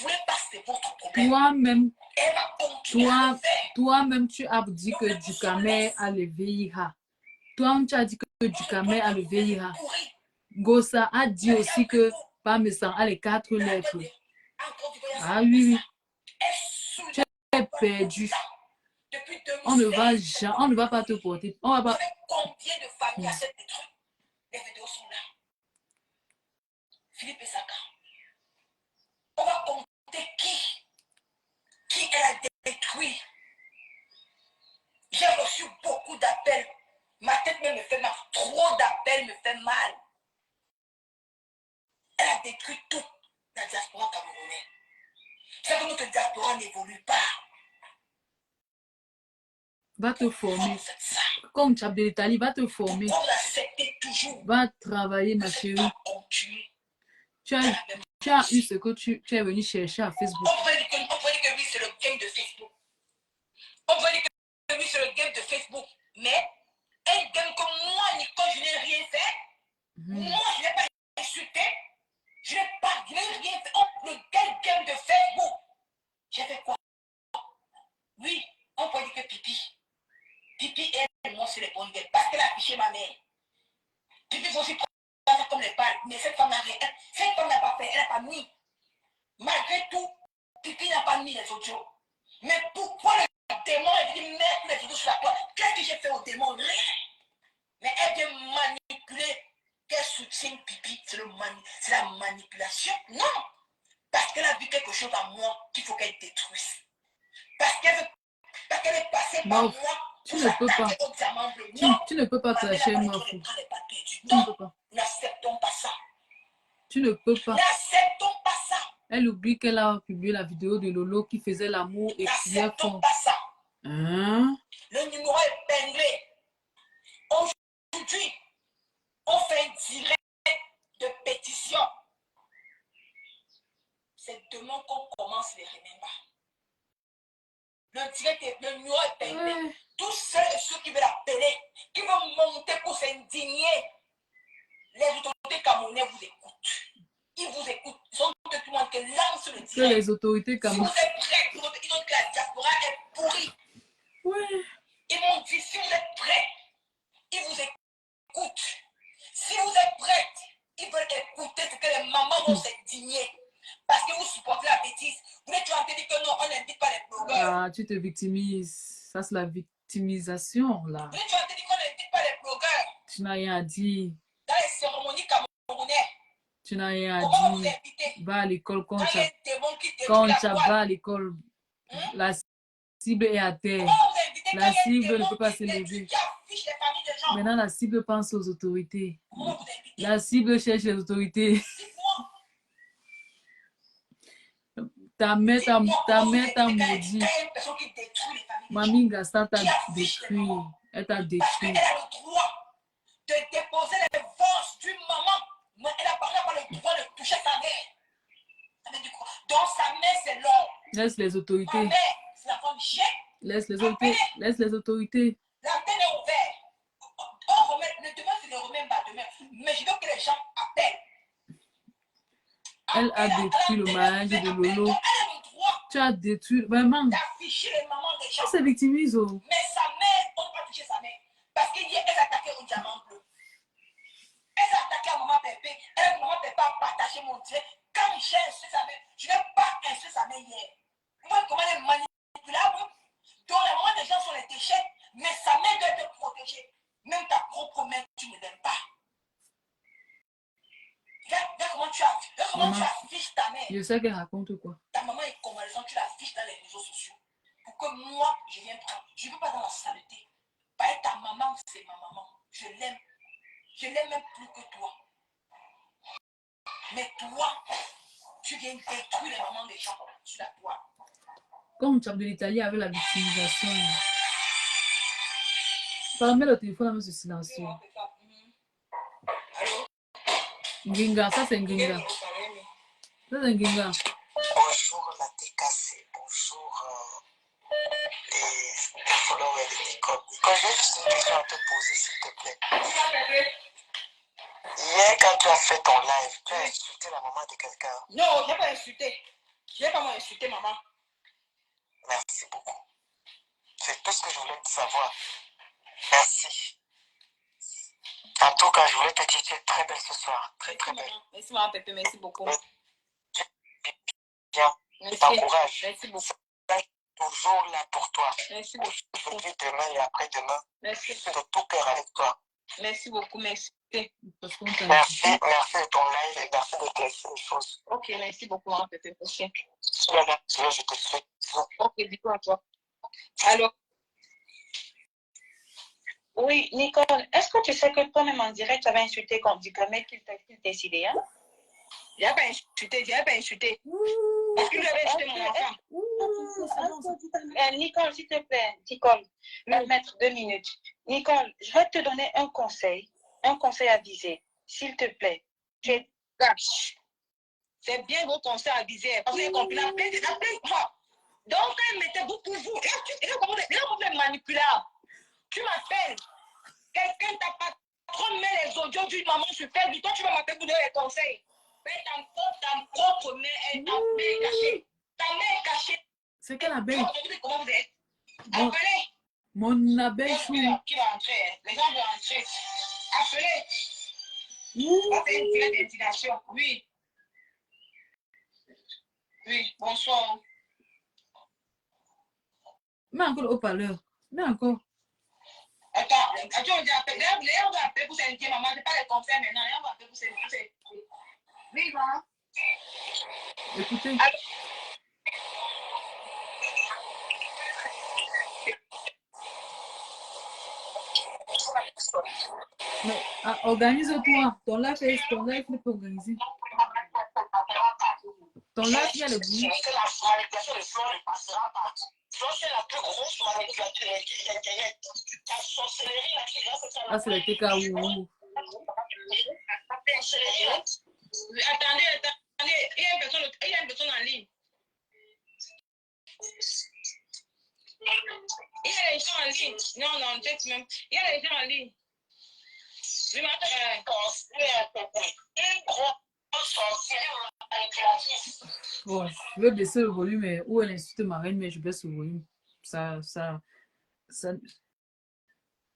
voulez pas, c'est votre problème. Toi-même, elle va continuer à le faire. Toi-même, tu as dit que Dukamé a le VIH. Toi-même, tu as dit que Dukamé a le VIH. Gossa a dit aussi que Pam Sang a les 4 lettres. Ah oui, oui. Tu es perdu. On ne va pas te porter. On va pas. Combien de familles à cette détruite? Les vidéos sont là. Philippe et Saka. On va compter qui diaspora camerounaise. C'est que notre diaspora n'évolue pas. Va te former. Comme tu as de l'Italie, va te former. Va travailler, ma chérie. Tu as eu ce que tu es venu chercher à Facebook. On va dire que oui, c'est le game de Facebook. On va dire que oui, c'est le game de Facebook. Mais un game comme moi, Nicole, je n'ai rien fait. Moi, je n'ai pas insulté. Je n'ai rien fait. Le game de Facebook. J'ai fait quoi? Oui, on peut dire que Pipi et moi, c'est les bonnes gueules. Parce qu'elle a affiché ma mère. Pipi, faut aussi prendre ça comme les balles. Mais cette femme n'a pas fait. Elle n'a pas mis. Malgré tout, Pipi n'a pas mis les audios. Mais pourquoi le démon est venu mettre les audios sur la toile? Qu'est-ce que j'ai fait au démon? Rien. Mais elle vient manipuler. Qu'elle soutient Pipi. C'est la manipulation? Non. Parce qu'elle a vu quelque chose à moi qu'il faut qu'elle détruise. Parce qu'elle est passée par moi. Tu ne peux pas. Tu ne peux pas clasher moi. Tu ne peux pas. N'acceptons pas ça. Tu ne peux pas. N'acceptons pas ça. Elle oublie qu'elle a publié la vidéo de Lolo qui faisait l'amour et criait fort. N'acceptons pas ça. Hein? Le numéro est épinglé. Aujourd'hui, on fait un direct de pétition. C'est demain qu'on commence les remembers. Le numéro est épinglé. Tous ceux et ceux qui veulent appeler, qui veulent monter pour s'indigner, les autorités camerounaises vous écoutent. Ils vous écoutent. Ils sont tout le monde qui lance le direct. Que les autorités camerounaises. Si vous êtes prêts, ils ont dit que la diaspora est pourrie. Ouais. Ils m'ont dit, si vous êtes prêts, ils vous écoutent. Si vous êtes prêts, ils veulent écouter ce que les mamans vont s'indigner. Parce que vous supportez la bêtise. Vous êtes en train de dire que non, on n'invite pas les blogueurs. Ah, tu te victimises. Ça, c'est la victimisation, là. Vous êtes en train de dire qu'on n'invite pas les blogueurs. Tu n'as rien à dire. Dans les cérémonies camerounaises. Tu n'as rien à Comment vous dire. invitez? Va à l'école quand Quand tu il y a un démon qui détruit quand la tu toile. vas à l'école. La cible est à terre. Comment vous invitez La quand il y a un cible ne démon peut pas qui se détruit, lever. qui affiche les familles des gens? Maintenant, la cible pense aux autorités. Comment vous invitez? La cible cherche les autorités. Dites-moi. Ta mère t'a Dites-moi comment vous maudit. invitez quand il y a une personne qui détruit les familles des gens? Mamie Gasta t'a Qui affiche les détruit. mamans? Elle t'a Parce détruit. qu'elle a le droit de déposer les forces d'une maman. Mais elle n'a pas le droit de toucher sa mère. Ça veut dire quoi? Donc sa mère, c'est l'homme. Laisse les Sa autorités. mère, c'est la femme chien. Laisse les autorités. Laisse les autorités. L'antenne est ouverte. On remet, demain, c'est le remet pas demain. Mais je veux que les gens appellent. Elle a détruit le mariage de Lolo. Elle a le droit Tu as détruit. Vraiment. d'afficher les mamans des gens. Elle se victimise. Oh. Mais sa mère, on ne peut pas toucher sa mère. Parce qu'hier, elle s'attaquait au diamant bleu. Elle s'est attaquée à maman Pépé. Elle, maman Pépé a partagé mon direct. Quand j'ai insulté sa mère, je n'ai pas insulté sa mère hier. Moi, comment elle est manipulable. Donc, les mamans des gens sont les déchets. Mais sa mère doit être protégée. Même ta propre mère, tu ne l'aimes pas. Regarde comment tu affiches ta mère. Je sais qu'elle raconte quoi. Ta maman est convalescente, tu l'affiches dans les réseaux sociaux. Pour que moi, je vienne prendre. Je ne veux pas dans la saleté. Pas être ta maman, c'est ma maman. Je l'aime. Je l'aime même plus que toi. Mais toi, tu viens détruire les mamans des gens sur la toile. Comme Chab de l'Italie avec la victimisation. Fermez le téléphone avec ce silencieux. Allô? Nginga, ça c'est Nginga. Ça c'est Nginga. Bonjour la TKC, bonjour les followers de Nicole. Nicole, j'ai juste une question à te poser, s'il te plaît. Hier, quand tu as fait ton live, tu as insulté la maman de quelqu'un. Non, je n'ai pas insulté. Je n'ai pas moi insulté maman. Merci beaucoup. C'est tout ce que je voulais savoir. Merci. En tout cas, je voulais te dire que tu es très belle ce soir. Très, très belle. Merci maman Pépé, merci beaucoup. Bien, t'encourage. Merci beaucoup. Toujours là pour toi. Merci beaucoup. Aujourd'hui, demain et après-demain. Merci. Je suis de tout cœur avec toi. Merci beaucoup, merci. Parce qu'on t'a Merci de ton live et merci de te les choses. Ok, merci beaucoup, maman Pépé. Ok, Je te souhaite. ok, dis-toi à toi. Alors, oui, Nicole, est-ce que tu sais que toi-même en direct, tu avais insulté comme du mec qu'il t'a décidé, hein? Je n'ai pas insulté, je n'ai pas insulté. Parce que je vais insulter mon enfant. Nicole, s'il te plaît, Nicole, va mettre 2 minutes. Nicole, je vais te donner un conseil avisé, s'il te plaît. Tu es cash. C'est bien vos conseils avisés. Parce que j'ai compris la plainte, donc, elle mettait beaucoup pour vous. Et là, comment vous êtes manipulable? Tu m'appelles. Quelqu'un t'a pas trop mis les audios d'une maman sur Facebook. Toi, tu vas m'appeler pour donner les conseils. Mais ta propre mère, ta main est cachée. Ta main est cachée. C'est quelle abeille? Comment vous êtes? Appelez. Mon abeille chou. Qui va entrer? Les gens vont entrer. Appelez. Ça, c'est une durée d'indignation. Oui. Oui, bonsoir. Mets encore le haut-parleur. Mets encore. Attends, on va appeler pour s'inquiéter, maman. Je ne pas les conseils maintenant. On va appeler pour s'inquiéter. Oui, maman. Écoutez. Mais, organise-toi. Ton live n'est pas organisé. Ton live, il y a le bruit. Que la manipulation de Flore ne passera pas. Flore, c'est la plus grosse manipulatrice d'Internet. Ta sorcellerie, là, qui reste sur la... Ah, c'est le TK. Attendez, il y a une personne en ligne. Il y a les gens en ligne. Non, peut-être même. Il y a les gens en ligne. Je m'attends. Une grosse sorcière manipulatrice. Bon, je vais baisser le volume, mais où elle insulte ma reine, mais je baisse le volume. Ça.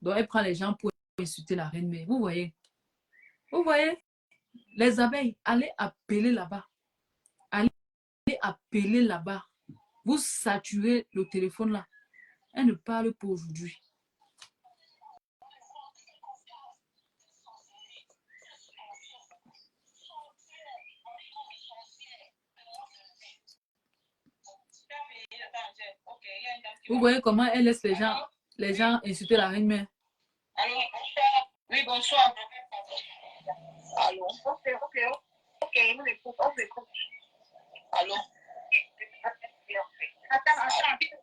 Donc, elle prend les gens pour insulter la reine, mais vous voyez, les abeilles, allez appeler là-bas. Vous saturez le téléphone là. Elle ne parle pas aujourd'hui. Vous voyez comment elle laisse les gens insulter la reine mère. Allô? Oui, bonsoir. Allô? Ok, on écoute. Allô? Attends,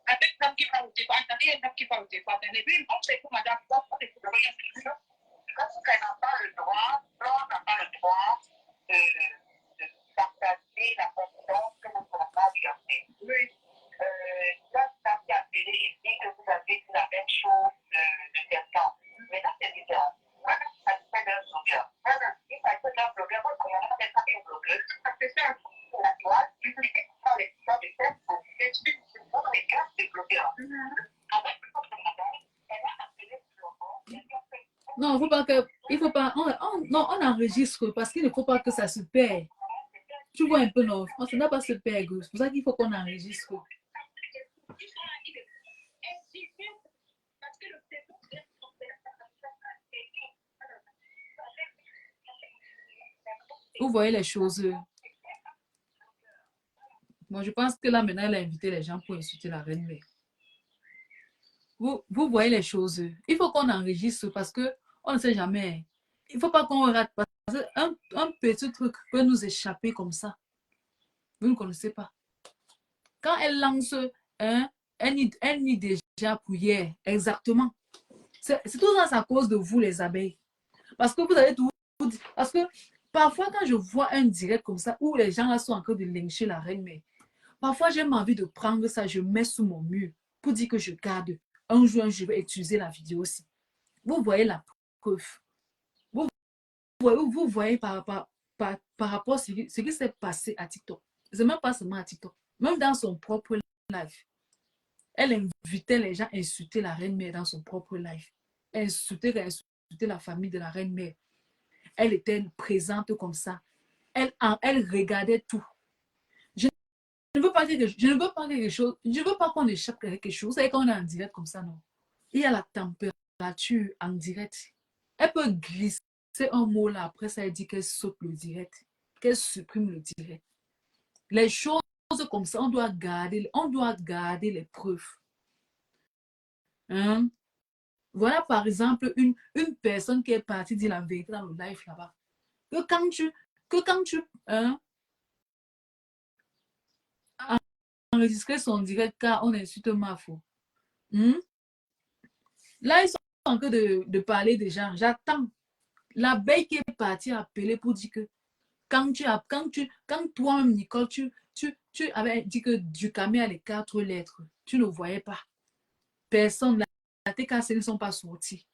avec l'homme qui parle au téléphone. Attendez, il y a un homme qui parle au téléphone. Attendez, oui, on s'écoute, madame. On s'écoute. Quand elle n'a pas le droit, Flore n'a pas le droit de partager la confidence que votre enfant lui a fait. Oui. Quand vous avez appelé et dit que vous avez dit la même chose de quelqu'un, mais là, c'est différent. Moi, ça fait d'un blogueur. Si ça fait d'un blogueur, moi, comment on appelle ça un blogueur? Parce que c'est un blogueur, la loi, publié par les gens de Facebook, j'explique pour les cas des blogueurs. Avec votre madame, elle a appelé Florent, Non, il faut pas, on enregistre parce qu'il ne faut pas que ça se perde. Tu vois un peu, non, ça ne doit pas se perdre. C'est pour ça qu'il faut qu'on enregistre. Vous voyez les choses. Moi, je pense que là, maintenant, elle a invité les gens pour insulter la reine mère. Vous voyez les choses. Il faut qu'on enregistre parce qu'on ne sait jamais. Il ne faut pas qu'on rate. Parce qu'un petit truc peut nous échapper comme ça. Vous ne connaissez pas. Quand elle lance elle nie déjà pour hier. Exactement. C'est tout ça à cause de vous, les abeilles. Parce que vous allez tout dire. Parce que parfois, quand je vois un direct comme ça, où les gens là sont en train de lyncher la reine mère, parfois, j'ai envie de prendre ça, je mets sous mon mur pour dire que je garde. Un jour, je vais utiliser la vidéo aussi. Vous voyez la preuve. Vous voyez par rapport à ce qui s'est passé à TikTok. C'est même pas seulement à TikTok. Même dans son propre live. Elle invitait les gens à insulter la reine mère dans son propre live. Insulter la famille de la reine mère. Elle était présente comme ça. Elle regardait tout. Je ne veux pas dire quelque chose. Je ne veux pas qu'on échappe à quelque chose. Vous savez quand on est en direct comme ça, non? Il y a la température en direct. Elle peut glisser un mot là. Après ça, elle dit qu'elle saute le direct. Qu'elle supprime le direct. Les choses comme ça, on doit garder les preuves. Hein? Voilà par exemple une personne qui est partie dire la vérité dans le live là-bas. Que quand tu enregistrer son direct car on insulte Mafo. Là, ils sont en train de parler des gens. J'attends. L'abeille qui est partie appeler pour dire que quand toi-même, Nicole, tu avais dit que Ducamé a les 4 lettres. Tu ne voyais pas. Personne, la TKC ne sont pas sortis.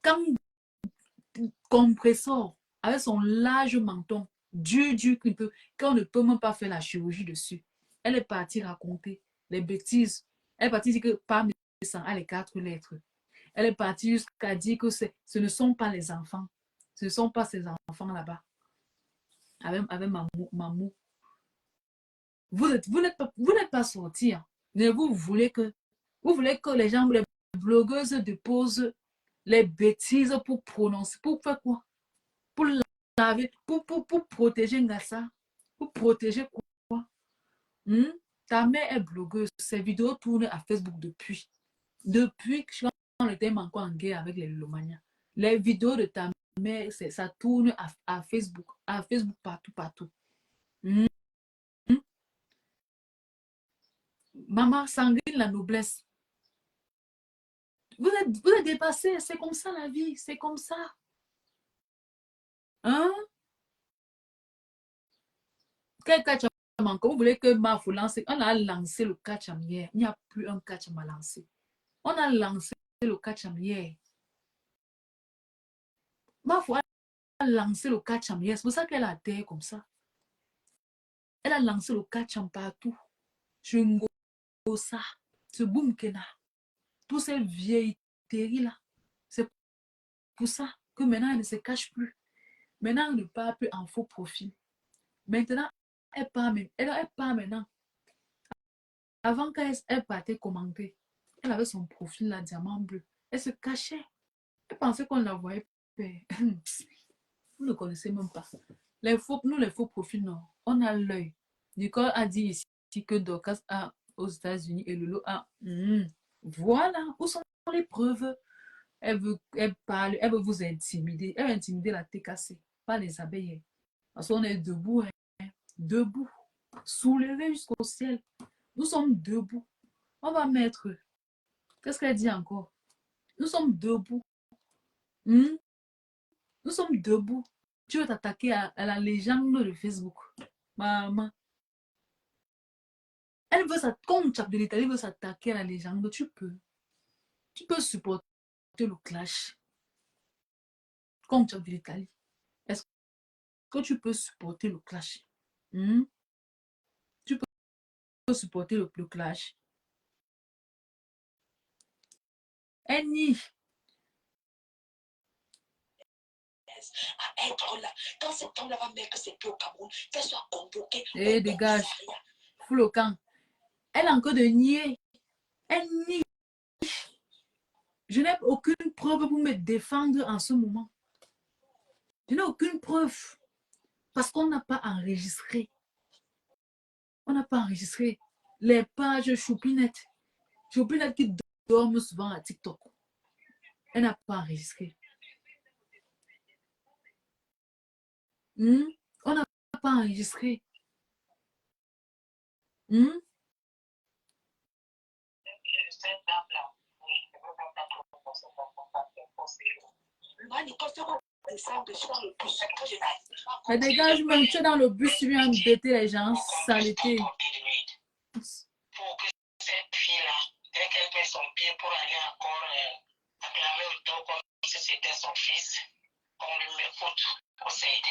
Quand Compressor, avec son large menton, qu'on ne peut même pas faire la chirurgie dessus, elle est partie raconter les bêtises. Elle est partie dire que parmi les 100 a les 4 lettres. Elle est partie jusqu'à dire que ce ne sont pas les enfants. Ce ne sont pas ces enfants là-bas. Avec Mamou. Vous n'êtes pas sortis. Hein. Mais vous voulez que les gens, les blogueuses déposent les bêtises pour prononcer. Pour faire quoi? Pour laver, pour protéger Ngassa. Pour protéger quoi? Ta mère est blogueuse. Ses vidéos tournent à Facebook depuis. Depuis que on était encore en guerre avec les Lomania. Les vidéos de ta mère, ça tourne à Facebook. À Facebook partout. Maman sanguine, la noblesse. Vous êtes dépassé. C'est comme ça la vie. C'est comme ça. Hein? Quel catch encore? Vous voulez que Mafo lance? On a lancé le catch hier. Il n'y a plus un catch à lancer. On a lancé le catch hier. Mafo a lancé le catch hier. C'est pour ça qu'elle a terre comme ça. Elle a lancé le catch partout. Chungosa, ce Boumkena, tous ces vieilles terries là. C'est pour ça que maintenant elle ne se cache plus. Maintenant elle ne parle plus en faux profil. Maintenant, elle parle maintenant. Avant qu'elle partait commenter, elle avait son profil là, diamant bleu. Elle se cachait. Elle pensait qu'on la voyait. Vous ne connaissez même pas. Les faux profils, non. On a l'œil. Nicole a dit ici que Dorcas a aux États-Unis et Lolo a. Voilà. Où sont les preuves? Elle parle, elle veut vous intimider. Elle veut intimider la TKC, pas les abeilles. Parce qu'on est debout. Debout. Soulevé jusqu'au ciel. Nous sommes debout. On va mettre. Qu'est-ce qu'elle dit encore? Nous sommes debout. Nous sommes debout. Tu veux t'attaquer à la légende de Facebook. Maman. Elle veut ça. Comme Chap de l'Italie veut s'attaquer à la légende. Tu peux supporter le clash. Comme Chap de l'Italie. Est-ce que tu peux supporter le clash? Tu peux supporter le clash? Elle nie. À être là. Quand cet homme-là va mettre ses pieds au Cameroun, qu'elle soit convoquée. Et dégage. Foule au camp. Elle a encore de nier. Elle nie. Je n'ai aucune preuve pour me défendre en ce moment. Je n'ai aucune preuve. Parce qu'on n'a pas enregistré. On n'a pas enregistré les pages Choupinette. Choupinette qui dorment souvent à TikTok. Elle n'a pas enregistré. On n'a pas enregistré. Mais dégage, même tu es dans le bus, tu viens embêter les gens, saleté. Pour que cette fille-là, dès qu'elle met son pied pour aller encore acclamer au dos comme si c'était son fils, on lui met faute au CED.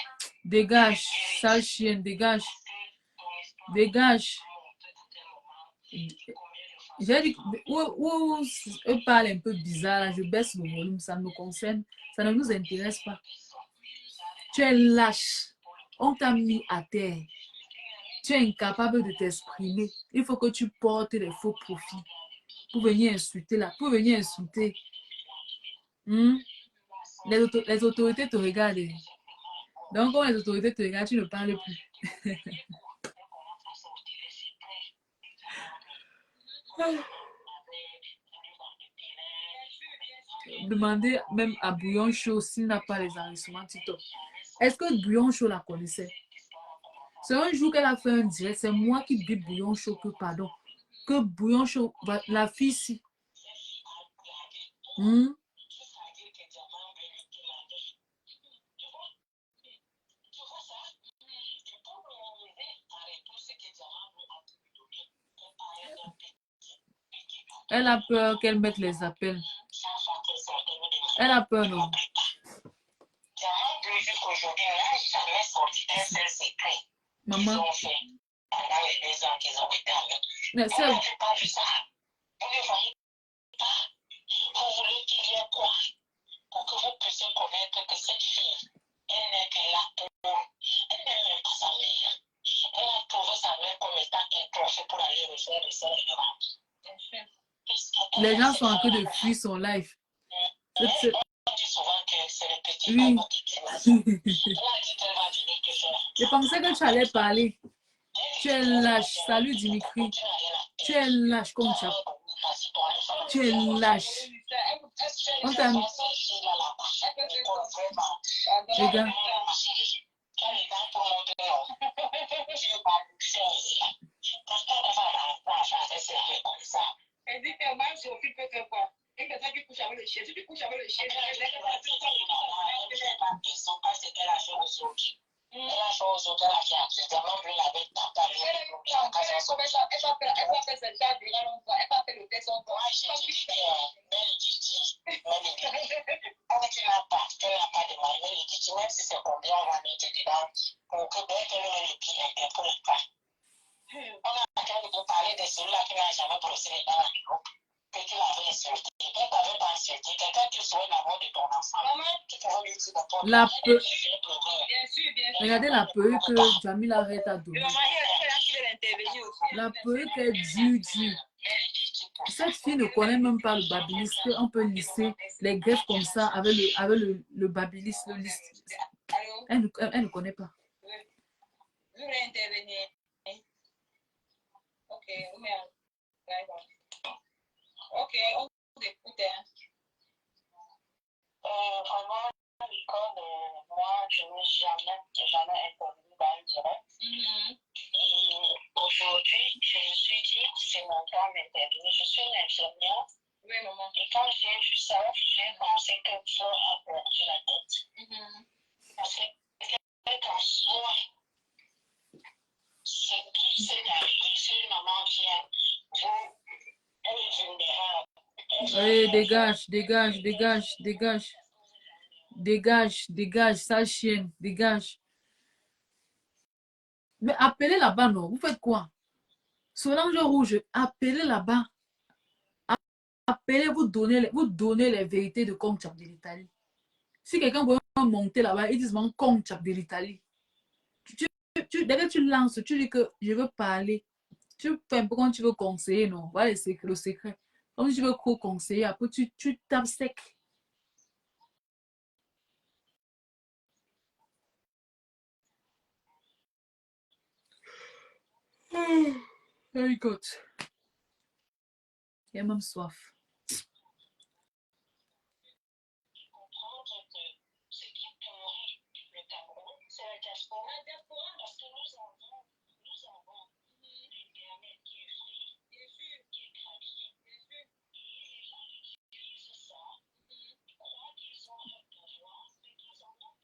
Dégage, sale chienne, dégage. Dégage. J'ai dit, où eux parlent un peu bizarre, là, je baisse le volume, ça nous concerne, ça ne nous intéresse pas. Tu es lâche, on t'a mis à terre, tu es incapable de t'exprimer. Il faut que tu portes les faux profils pour venir insulter là, pour venir insulter. Les autorités te regardent. Donc, quand les autorités te regardent, tu ne parles plus. Demandez même à Bouillon Show s'il n'a pas les enregistrements TikTok. Est-ce que Bouillon Show la connaissait? C'est un jour qu'elle a fait un direct, c'est moi qui dis Bouillon Show que pardon. que bouillon chaud. La fille ici. Hmm? Elle a peur qu'elle mette les appels. Elle a peur, non? Maman. Mais c'est... Vous voulez qu'il y ait quoi pour que vous puissiez connaître que cette fille, elle n'est qu'elle a peur. Elle n'aime même pas sa mère. Elle a trouvé sa mère comme étant un trophée pour aller refaire de ses rêves. Les gens sont en train de fuir son live. On dit souvent que c'est le petit Oui. qui tue la soeur. Elle a dit qu'elle va venir te faire. Je pensais que tu allais parler. Tu es lâche. Salut Dimitri. Tu es lâche comme ça. Tu es lâche. On t'aime. Les gars. Elle dit que moi, je m'occupe que quoi. Une personne qui couche avec le chien. Si tu couches avec le chien, elle a fait aux autres. Elle a fait aux autres, elle a fait accidentellement, lui, il avait tenté à lui. Elle va faire cette tâche durant longtemps. Elle va faire le test en temps. Moi, je te dis que Mel Didi, quand tu n'as pas de mari, Mel Didi, même si c'est combien on va mettre dedans, pour que dès qu'elle ait le pied, elle pour le pas. On a en train de vous parler de celui-là qui n'a jamais procédé dans la groupe. Que tu l'avais insulté. Et tu n'avais pas insulté. Quelqu'un qui souhaite la mort de ton enfant. Tu pourrais lui dire de ton La peu... Bien sûr, bien sûr. Regardez la peu que Jamil arrête à donner. La peu est dure. Cette fille ne connaît même pas le babilis. On peut lisser les greffes comme ça avec le babilis, le liste. Elle ne connaît pas. Je voulais intervenir. Ok, on vous écoute. Vraiment, l'école, moi, je n'ai jamais intervenu dans le direct. Et aujourd'hui, je me suis dit, c'est mon temps d'intervenir. Je suis une infirmière. Oui, maman. Et quand j'ai vu ça, j'ai pensé que ça a perdu la tête. Parce que quelqu'un soit, c'est tout ce qui arrive. Si une maman vient, elle est vulnérable. Allez, dégage, dégage, dégage, dégage. Dégage, dégage, sale chienne, dégage. Mais appelez là-bas, non? Vous faites quoi? Solange Rouge, appelez là-bas. Appelez, vous donnez les vérités de Conchat de l'Italie. Si quelqu'un veut monter là-bas, ils disent Conchat de l'Italie. Dès que tu lances, tu dis que je veux parler. Tu fais un peu quand tu veux conseiller, non? Voilà le secret. Comme tu veux conseiller, après tu tapes sec. Very good. Il y a même soif. C'est la diaspora. Parce que nous avons l'Internet qui est free, qui est gratuit. Et les gens utilisent ça. Ils croient qu'ils ont un pouvoir, mais qu'ils en ont pas.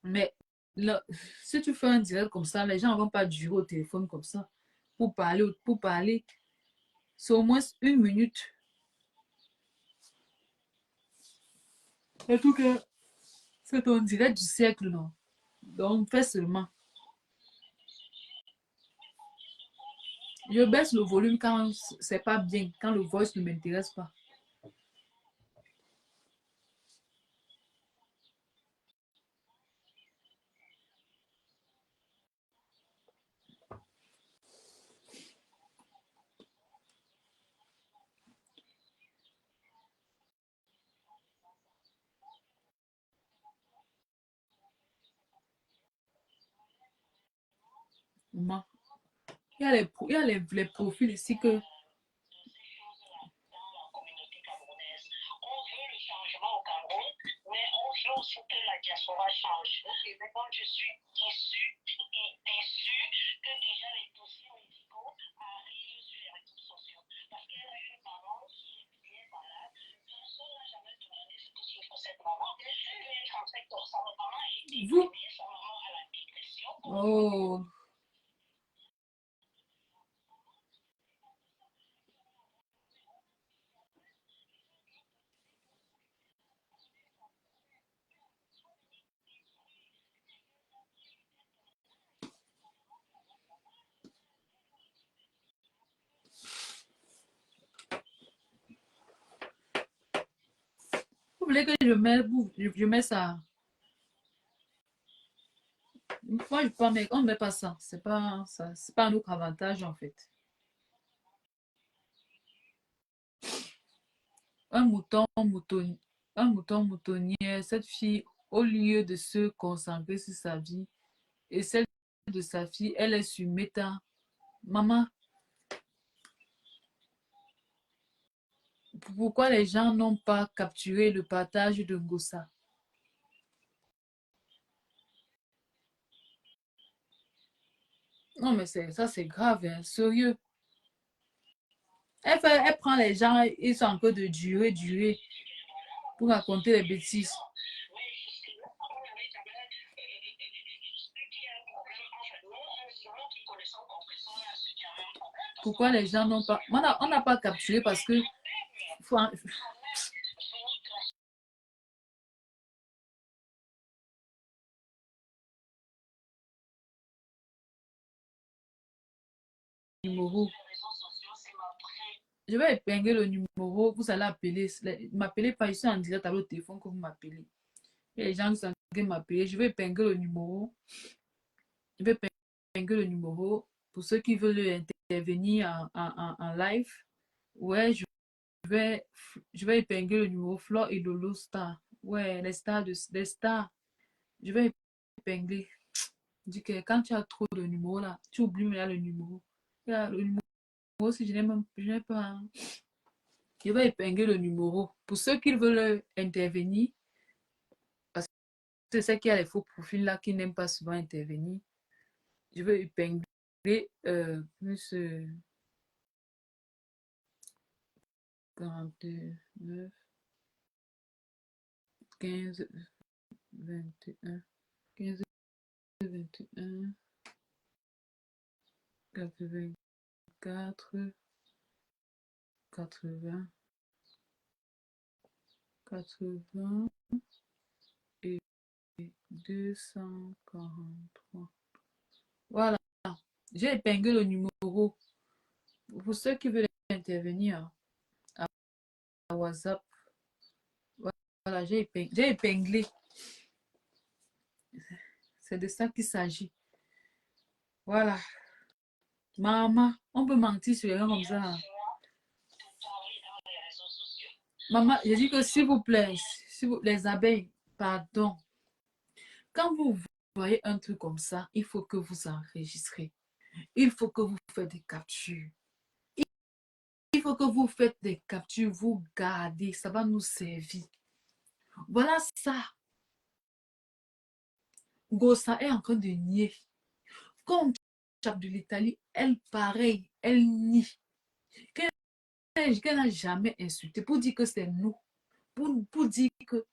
Mais là, si tu fais un direct comme ça, les gens ne vont pas durer au téléphone comme ça pour parler. C'est au moins 1 minute. En tout cas, c'est ton direct du siècle, non? Donc, fais seulement. Je baisse le volume quand c'est pas bien, quand le voice ne m'intéresse pas. Maman. Il y a les profils ici que... On veut le changement au Cameroun, mais on veut aussi que la diaspora change. mais quand je suis déçue et déçue que déjà les dossiers médicaux arrivent sur les réseaux sociaux. Parce qu'elle a une maman qui est bien malade, personne n'a jamais demandé ce que c'est pour cette maman. Elle est 35 ans, sa maman est déprimée, sa maman a la dépression. Oh. Vous voulez que je mets ça? Moi, je pas mettre, on ne met pas ça. C'est pas ça. C'est pas notre avantage en fait. Un mouton moutonnier, cette fille, au lieu de se concentrer sur sa vie et celle de sa fille, elle est sur Meta. Maman, pourquoi les gens n'ont pas capturé le partage de Gossa? Non, mais ça, c'est grave, hein, sérieux. Elle prend les gens, ils sont en train de durer pour raconter les bêtises. Pourquoi les gens n'ont pas... On n'a pas capturé parce que... Numéro. Je vais épingler le numéro. Vous allez appeler. M'appelez pas ici en direct à l'autre téléphone que vous m'appelez. Et les gens qui sont en train de m'appeler, je vais épingler le numéro. Je vais épingler le numéro pour ceux qui veulent intervenir en live. Ouais, je vais épingler le numéro Flore et Lolo Star. Ouais, les stars. Je vais épingler. Je dis que quand tu as trop de numéros là, tu oublies mais là le numéro. Là, le numéro, si je n'ai pas. Je vais épingler le numéro. Pour ceux qui veulent intervenir, parce que c'est ceux qui a les faux profils là qui n'aiment pas souvent intervenir, je vais épingler plus 49, 15, 21, 15, 21, 84, 80, 80 et 243. Voilà. J'ai épinglé le numéro. Pour ceux qui veulent intervenir à WhatsApp, voilà, j'ai épinglé. C'est de ça qu'il s'agit. Voilà. Maman, on peut mentir sur les gens comme ça. Maman, j'ai dit que s'il vous plaît, les abeilles, pardon. Quand vous voyez un truc comme ça, il faut que vous enregistrez. Il faut que vous faites des captures. Il faut que vous faites des captures, vous gardez, ça va nous servir. Voilà ça. Gossa est en train de nier. Comme Chap de l'Italie, elle pareil, elle nie. Qu'elle n'a jamais insulté pour dire que c'est nous. Pour dire que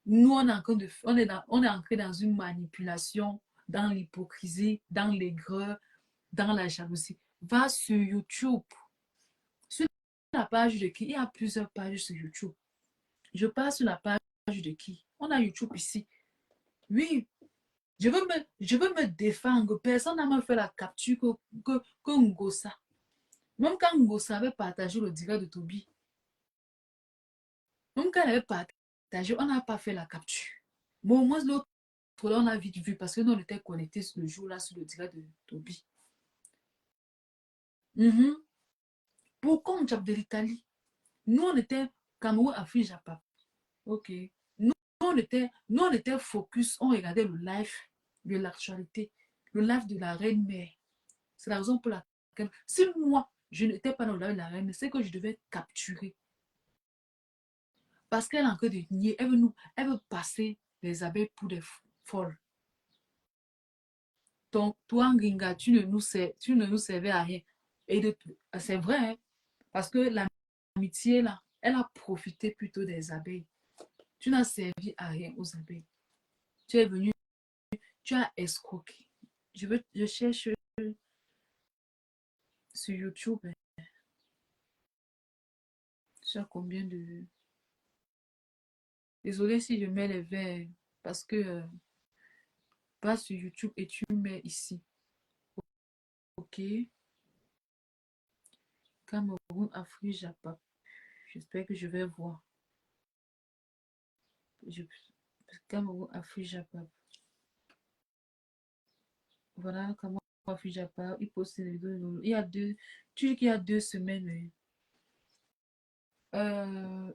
nous, on est entré dans une manipulation, dans l'hypocrisie, dans l'aigreur, dans la jalousie. Va sur YouTube. Sur la page de qui? Il y a plusieurs pages sur YouTube. Je passe sur la page de qui? On a YouTube ici. Oui, je veux me défendre. Personne n'a me fait la capture que Ngossa. Même quand Ngossa avait partagé le direct de Toby, même quand elle avait partagé, on n'a pas fait la capture. Bon, moi, l'autre, on a vite vu parce que nous, on était connectés le jour-là sur le direct de Toby. Pour comme Chap de l'Italie, nous, on était Cameroun, Afrique, Japon. Ok. Nous, on était focus, on regardait le live de l'actualité, le live de la reine-mère. C'est la raison pour laquelle, si moi, je n'étais pas dans le live de la reine, c'est que je devais capturer. Parce qu'elle est en train de nier, elle veut passer les abeilles pour des folles. toi, Nginga, tu ne nous servais à rien. Et c'est vrai, hein, parce que l'amitié, là, elle a profité plutôt des abeilles. Tu n'as servi à rien aux abeilles. Tu es venu, tu as escroqué. Je cherche sur YouTube, hein. Tu as combien de vues? Désolée si je mets les verts, parce que va sur YouTube et tu mets ici. Ok. Cameroun, Afrique, Japon. J'espère que je vais voir. Cameroun, Afrique, Japon. Voilà comment Afrique, Japon. Il poste les vidéos. Il y a deux. Tu dis qu'il y a 2 semaines. Ça,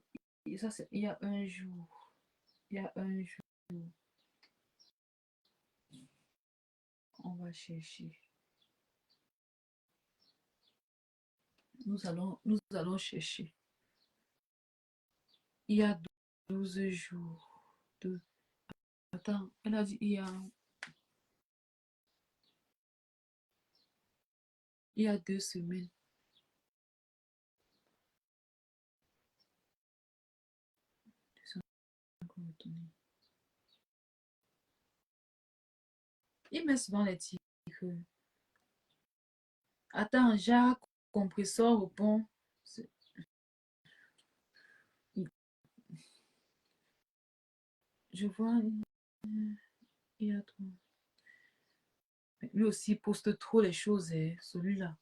il y a un jour. Il y a un jour. On va chercher. Nous allons chercher. Il y a 12 jours. Attends, elle a dit il y a 2 semaines. Il met souvent les titres. Attends, Jacques, compresseur répond. Je vois. Il y a trop. Lui aussi il poste trop les choses, celui-là.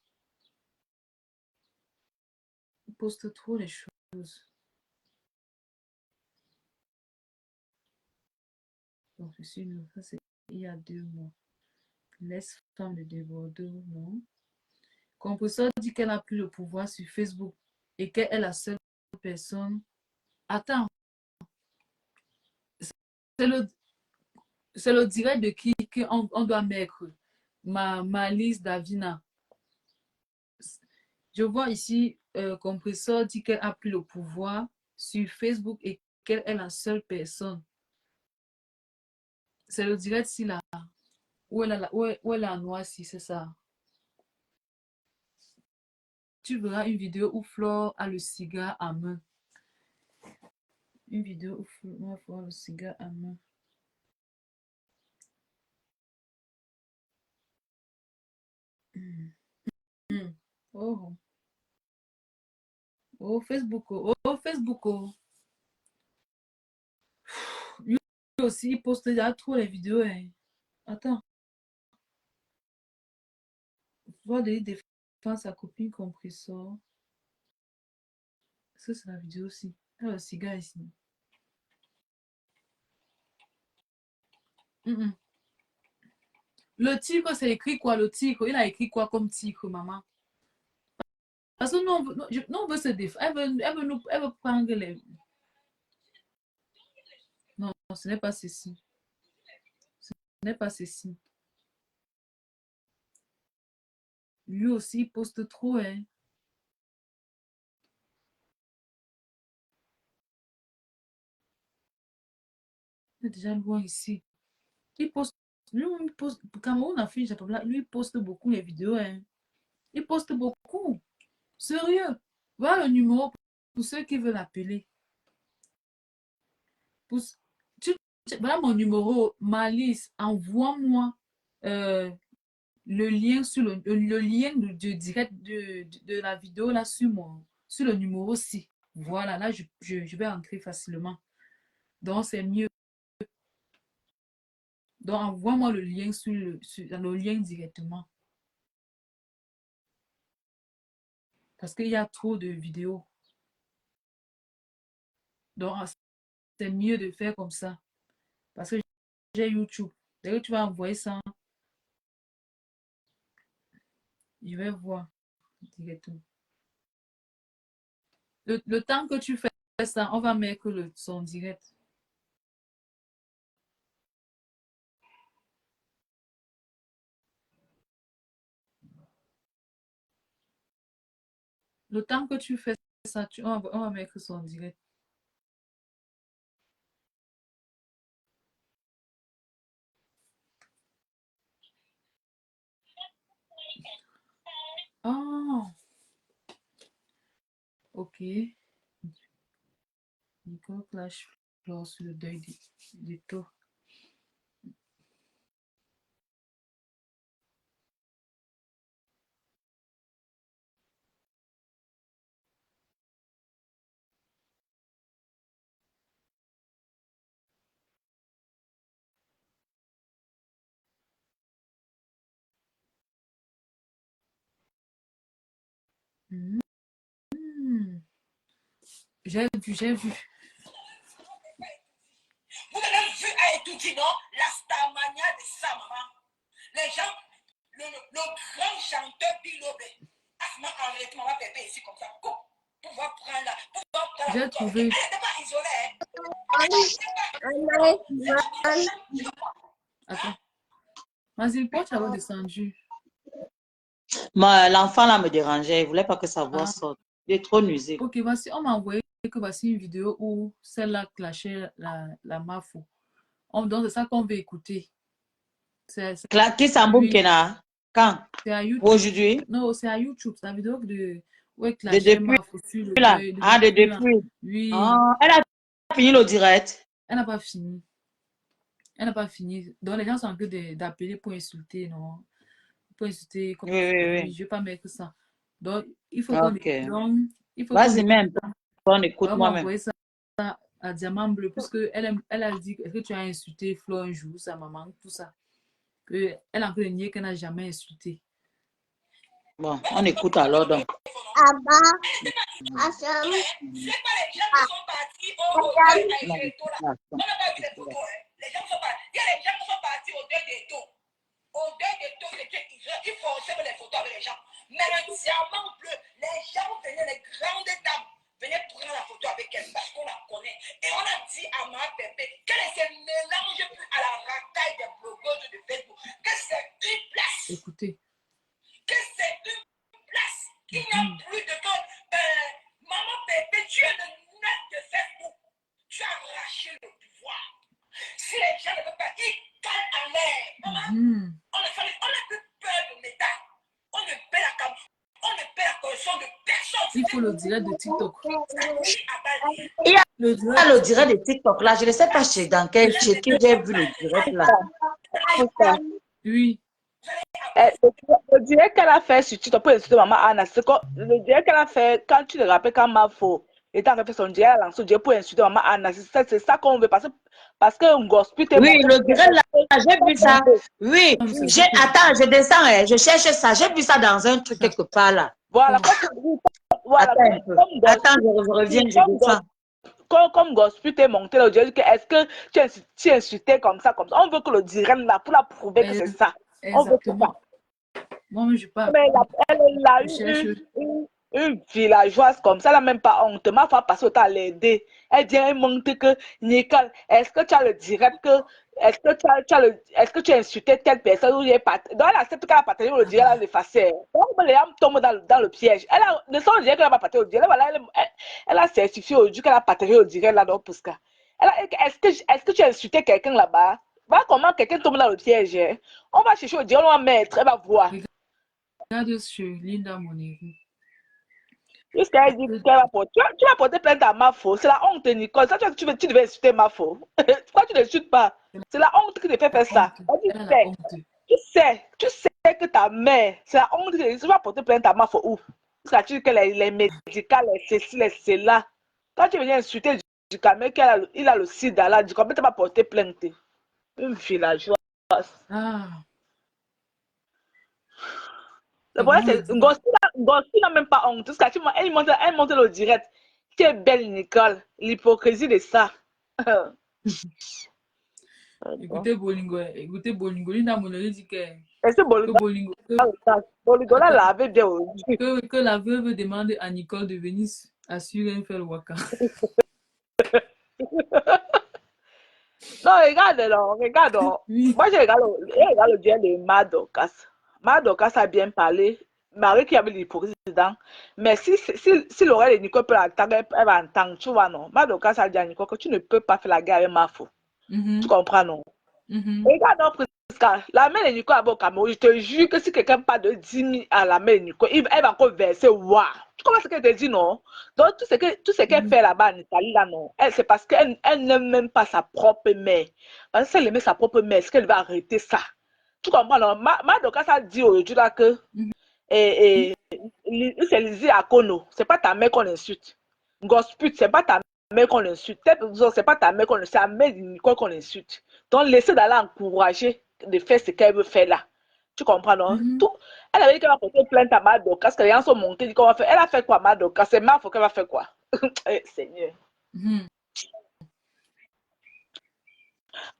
Il poste trop les choses. Donc, je suis ça c'est il y a 2 mois. Laisse femme de déborder, non. Compresseur dit qu'elle a pris le pouvoir sur Facebook et qu'elle est la seule personne. Attends, c'est le direct de qui qu'on doit mettre. Ma liste Davina. Je vois ici, Compresseur dit qu'elle a pris le pouvoir sur Facebook et qu'elle est la seule personne. C'est le direct ici là. Où elle est en noir ici, c'est ça. Tu verras une vidéo où Flore a le cigare à main. Une vidéo où Flore a le cigare à main. Oh, oh, Facebook. Oh, Facebook. Oh. Lui aussi, il poste déjà trop les vidéos. Hein. Attends. Voir de défendre sa copine compresseur. Ça, c'est la vidéo aussi. Elle a le cigare ici. Le tigre, c'est écrit quoi, le tigre? Il a écrit quoi comme tigre, maman? Parce que nous, on veut se défendre. Elle veut prendre les... Non, ce n'est pas ceci. Ce n'est pas ceci. Lui aussi, il poste trop, hein. Il est déjà loin ici. Il poste... Lui, il poste... Cameroun a fait, lui, il poste beaucoup les vidéos, hein. Il poste beaucoup. Sérieux. Voilà le numéro pour ceux qui veulent appeler. Pour... Voilà mon numéro, Malice. Envoie-moi le lien sur le lien de direct de la vidéo là sur le numéro ci. Voilà, là je vais entrer facilement. Donc c'est mieux. Donc envoie-moi le lien sur le lien directement. Parce qu'il y a trop de vidéos. Donc c'est mieux de faire comme ça. Parce que j'ai YouTube. Dès que tu vas envoyer ça, je vais voir directement. Le temps que tu fais ça, on va mettre son direct. Le temps que tu fais ça, on va mettre son direct. Nicole clash Flore sur le deuil du taux. J'ai vu. Vous avez vu à étudier, non? La starmania de sa maman. Les gens, le grand chanteur Bilobé. Asma arrête maman Pépé ici comme ça. Pour pouvoir prendre la. J'ai trouvé. Elle n'était pas isolée. Attends. Vas-y, pourquoi tu as descendu? L'enfant là me dérangeait. Il ne voulait pas que sa voix Ah. sorte. Il est trop nuisible. Ok, voici, on m'a envoyé que voici une vidéo où celle-là clashait la Mafo. Donc, c'est ça qu'on veut écouter. Qui Samboum Oui. Kena? Quand? C'est à YouTube. Aujourd'hui? Non, c'est à YouTube. C'est la vidéo où elle clashait Mafo sur le Là. deuil. Ah, de depuis. Oui. Ah, elle a fini le direct. Elle n'a pas fini. Elle n'a pas fini. Donc, les gens sont en train d'appeler pour insulter, non? Pour insulter. Comme Oui. je ne vais pas mettre ça. Donc, il faut qu'on Vas-y même. On écoute on va moi-même. envoyer ça à Diamant Bleu, puisque elle a dit que tu as insulté Flo un jour, sa maman, tout ça. Elle a en train de nier qu'elle n'a jamais insulté. Bon, on écoute alors donc. C'est pas les gens qui sont partis au deuil des taux là. On n'a pas vu les photos. Les gens sont partis. Il y a les gens qui sont partis au deuil des taux. Au deuil des taux, ils forçaient les photos avec les gens. Mais le Diamant Bleu, les gens venaient, les grandes dames venaient prendre la photo avec elle parce qu'on la connaît. Et on a dit à ma Pépé qu'elle ne se mélange plus à la racaille des blogueuses de Facebook. Que c'est une place. Écoutez. Que c'est une place. Il n'y a plus de temps. Maman Pépé, tu es le net de Facebook. Tu as arraché le pouvoir. Si les gens ne veulent pas, ils calent en l'air. Maman, on n'a plus peur de l'État. On ne paie la caméra. On ne paie la correction de personne. Il faut le direct de TikTok. Il y a le direct de TikTok là. Je ne sais pas dans quel chez qui j'ai vu le direct là. Oui. Le direct qu'elle a fait sur TikTok pour insulter maman Anna, c'est le direct qu'elle a fait quand tu le rappelles quand Mafo était en train de faire son direct, elle a lancé le direct pour insulter maman Anna. C'est ça qu'on veut parce que un gospel. Oui, le direct là, j'ai vu ça. Oui, attends, je descends, je cherche ça. J'ai vu ça dans un truc quelque part là. Voilà. Attends un peu. Attends, je reviens, je descends. Comme gospel t'es monté le direct, est-ce que tu insultais comme ça? On veut que le direct là pour la prouver que c'est ça. On veut que ça. Moi, je pas. Mais elle a eu une villageoise comme ça, elle n'a même pas honte. Ma femme passe au temps à l'aider. Elle dit, elle montre que, Nicole, est-ce que tu as le direct que, est-ce que tu as insulté telle personne ou il est pas. Donc elle accepte qu'elle a partagé le direct, elle a effacé. Donc les hommes tombent dans le piège. Elle a, ne sont dire qu'elle n'a pas partagé le direct, voilà, elle a certifié aujourd'hui qu'elle a partagé le direct là, donc, Pouska. Est-ce que tu as insulté quelqu'un là-bas? Voilà comment quelqu'un tombe dans le piège. Hein? On va chercher le direct, on va mettre, elle va voir. Regarde sur Linda Moneri. Jusqu'à dire qu'elle va porter. Tu vas porter plainte à Mafo. C'est la honte, Nicole. Ça, tu devais insulter Mafo. Pourquoi tu ne l'insultes pas? C'est la honte qui te fait faire ça. Tu sais que ta mère, c'est la honte que tu vas porter plainte à Mafo où? Parce que tu dis que les médicales, les ceci, les cela. Quand tu viens insulter du camion, il a le sida là, du comment tu vas porter plainte? Une villageoise. Ah. Le problème, c'est Gosti n'a même pas honte. Parce elle monte le direct. Tu es belle, Nicole. L'hypocrisie de ça. Écoutez Bolingo. Linda Moneri dit que. Est-ce que Bolingo l'a lavé bien aujourd'hui? Que la veuve demande à Nicole de venir assurer un fel waka. Non, regarde. Oui. Moi, je regarde le direct de Madokas. Madokas a bien parlé. Marie qui avait l'hypocrisie dedans. Mais si l'oreille de Nicole peut l'entendre, elle va entendre. Tu vois, non? Madokas a dit à Nicole que tu ne peux pas faire la guerre avec Mafo. Tu comprends, non? Regarde, non, La mère de Nico au Cameroun, je te jure que si quelqu'un parle de 10 000 à la mère de Nico, elle va encore verser. Waouh! Tu comprends ce qu'elle te dit, non? Donc, tout ce qu'elle fait là-bas en Italie, là, non. C'est parce qu'elle n'aime même pas sa propre mère. Parce que si elle aimait sa propre mère, est-ce qu'elle va arrêter ça? Tu comprends, non? Madoka, ça dit aujourd'hui là que c'est Lizzie Akono. C'est pas ta mère qu'on insulte. Gosput, c'est pas ta mère qu'on insulte. C'est pas ta mère qu'on insulte. C'est la mère de Nico qu'on insulte. Donc, laissez d'aller encourager de faire ce qu'elle veut faire là. Tu comprends, non? Tout, elle avait dit qu'elle va porter plainte à Madoka, parce que les gens sont montés, dit qu'on va faire. Elle a fait quoi, Madoka? C'est Mafo qu'elle va faire quoi? Seigneur.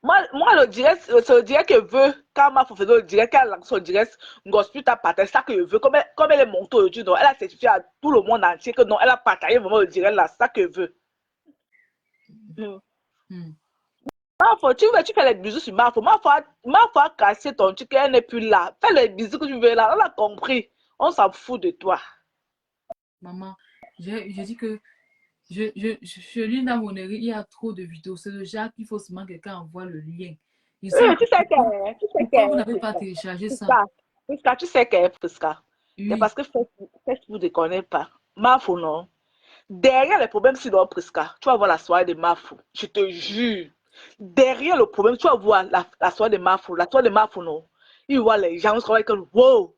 Moi, le direct que veut, quand Mafo faisait le direct, qu'elle lance son direct, Gospel a partagé ça que je veux. Comme elle est montée aujourd'hui, elle a certifié à tout le monde entier que non, elle a partagé vraiment le direct là, ça que je veux. Mafo, tu fais les bisous sur Mafo. Mafo a cassé ton truc, elle n'est plus là. Fais les bisous que tu veux là, on a compris. On s'en fout de toi. Maman, je dis que je lis dans mon écrit, il y a trop de vidéos. C'est le genre qu'il faut seulement que quelqu'un envoie le lien. Tu sais Pourquoi vous n'avez pas téléchargé ça? Prisca, tu sais qu'elle est Prisca. Oui. C'est parce que Facebook ne connaît pas. Mafo, non. Derrière les problèmes, sinon, Prisca, tu vas voir la soirée de Mafo. Je te jure. Derrière le problème, tu vas voir la soirée de Mafo. La soirée de Mafo, non. Il voit les gens, se croient comme, wow.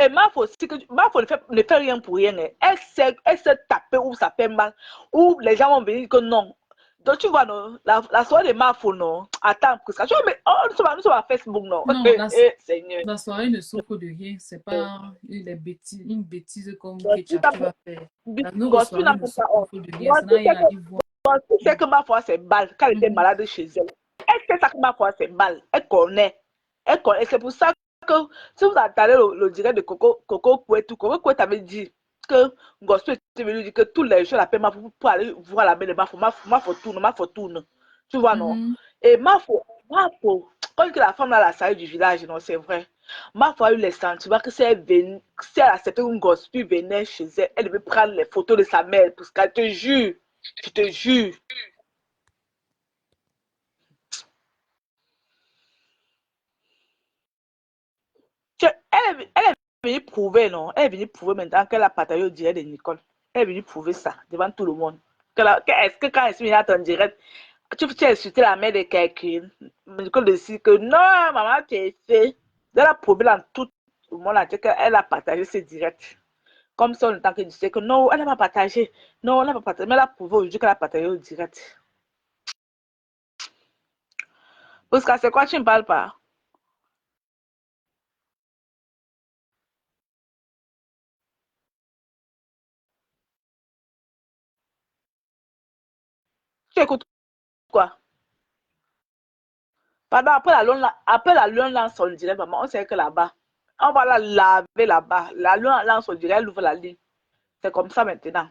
Et Mafo ne fait rien pour rien. Elle sait taper où ça fait mal. Où les gens vont venir que non. Donc tu vois, non, la soirée de Mafo, non. Attends, Prisca. Tu vois, mais nous sommes à Facebook, non. Non, Seigneur. la soirée ne souffre de rien. C'est pas une bêtise comme Ketchup qui va faire. Notre soirée ne souffre de rien. Ça n'a rien à y voir. Tu sais que Mafo a ses balles quand elle était malade chez elle. Elle sait ça que Mafo a ses balles. Elle connaît. Et c'est pour ça que si vous attendez le direct de Coco Kouet avait dit que Gospel était venu dire que tous les jours l'appellent Mafo pour aller voir la mère de Mafo. Mafo tourne. Tu vois, non? Et Mafo, quand la femme là, la salle du village, non, c'est vrai. Mafo a eu les sentiments que si elle acceptait une Gospel venait chez elle, elle devait prendre les photos de sa mère. Parce qu'elle te jure, je te jure. Elle est venue prouver, non? Elle est venue prouver maintenant qu'elle a partagé au direct de Nicole. Elle est venue prouver ça devant tout le monde. Est-ce que quand elle est venue à ton direct, tu as insulté la mère de quelqu'un? Nicole décide que non, maman, tu es fait. Elle a prouvé dans tout le monde qu'elle a partagé ses directs. Comme ça, on entend que tu sais que non, elle n'a pas partagé. Non, elle n'a pas partagé. Mais elle a prouvé aujourd'hui qu'elle a partagé au direct. Parce que c'est quoi, tu ne parles pas? Tu écoutes quoi? Pendant après la lune lance son direct, maman, on sait que là-bas, on va la laver là-bas. La lune lance son direct, elle ouvre la ligne. C'est comme ça maintenant.